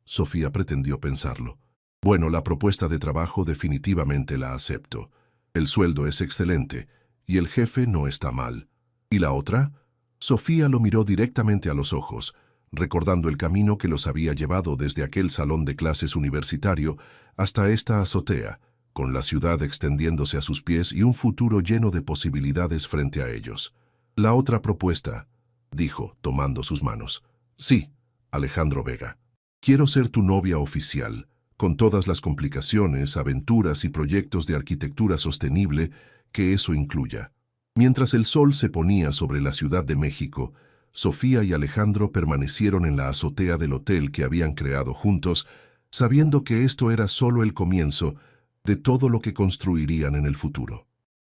Sofía pretendió pensarlo. Bueno, la propuesta de trabajo definitivamente la acepto. El sueldo es excelente y el jefe no está mal. ¿Y la otra? Sofía lo miró directamente a los ojos, recordando el camino que los había llevado desde aquel salón de clases universitario hasta esta azotea, con la ciudad extendiéndose a sus pies y un futuro lleno de posibilidades frente a ellos. La otra propuesta, dijo, tomando sus manos. Sí, Alejandro Vega. Quiero ser tu novia oficial, con todas las complicaciones, aventuras y proyectos de arquitectura sostenible que eso incluya. Mientras el sol se ponía sobre la Ciudad de México, Sofía y Alejandro permanecieron en la azotea del hotel que habían creado juntos, sabiendo que esto era solo el comienzo de todo lo que construirían en el futuro.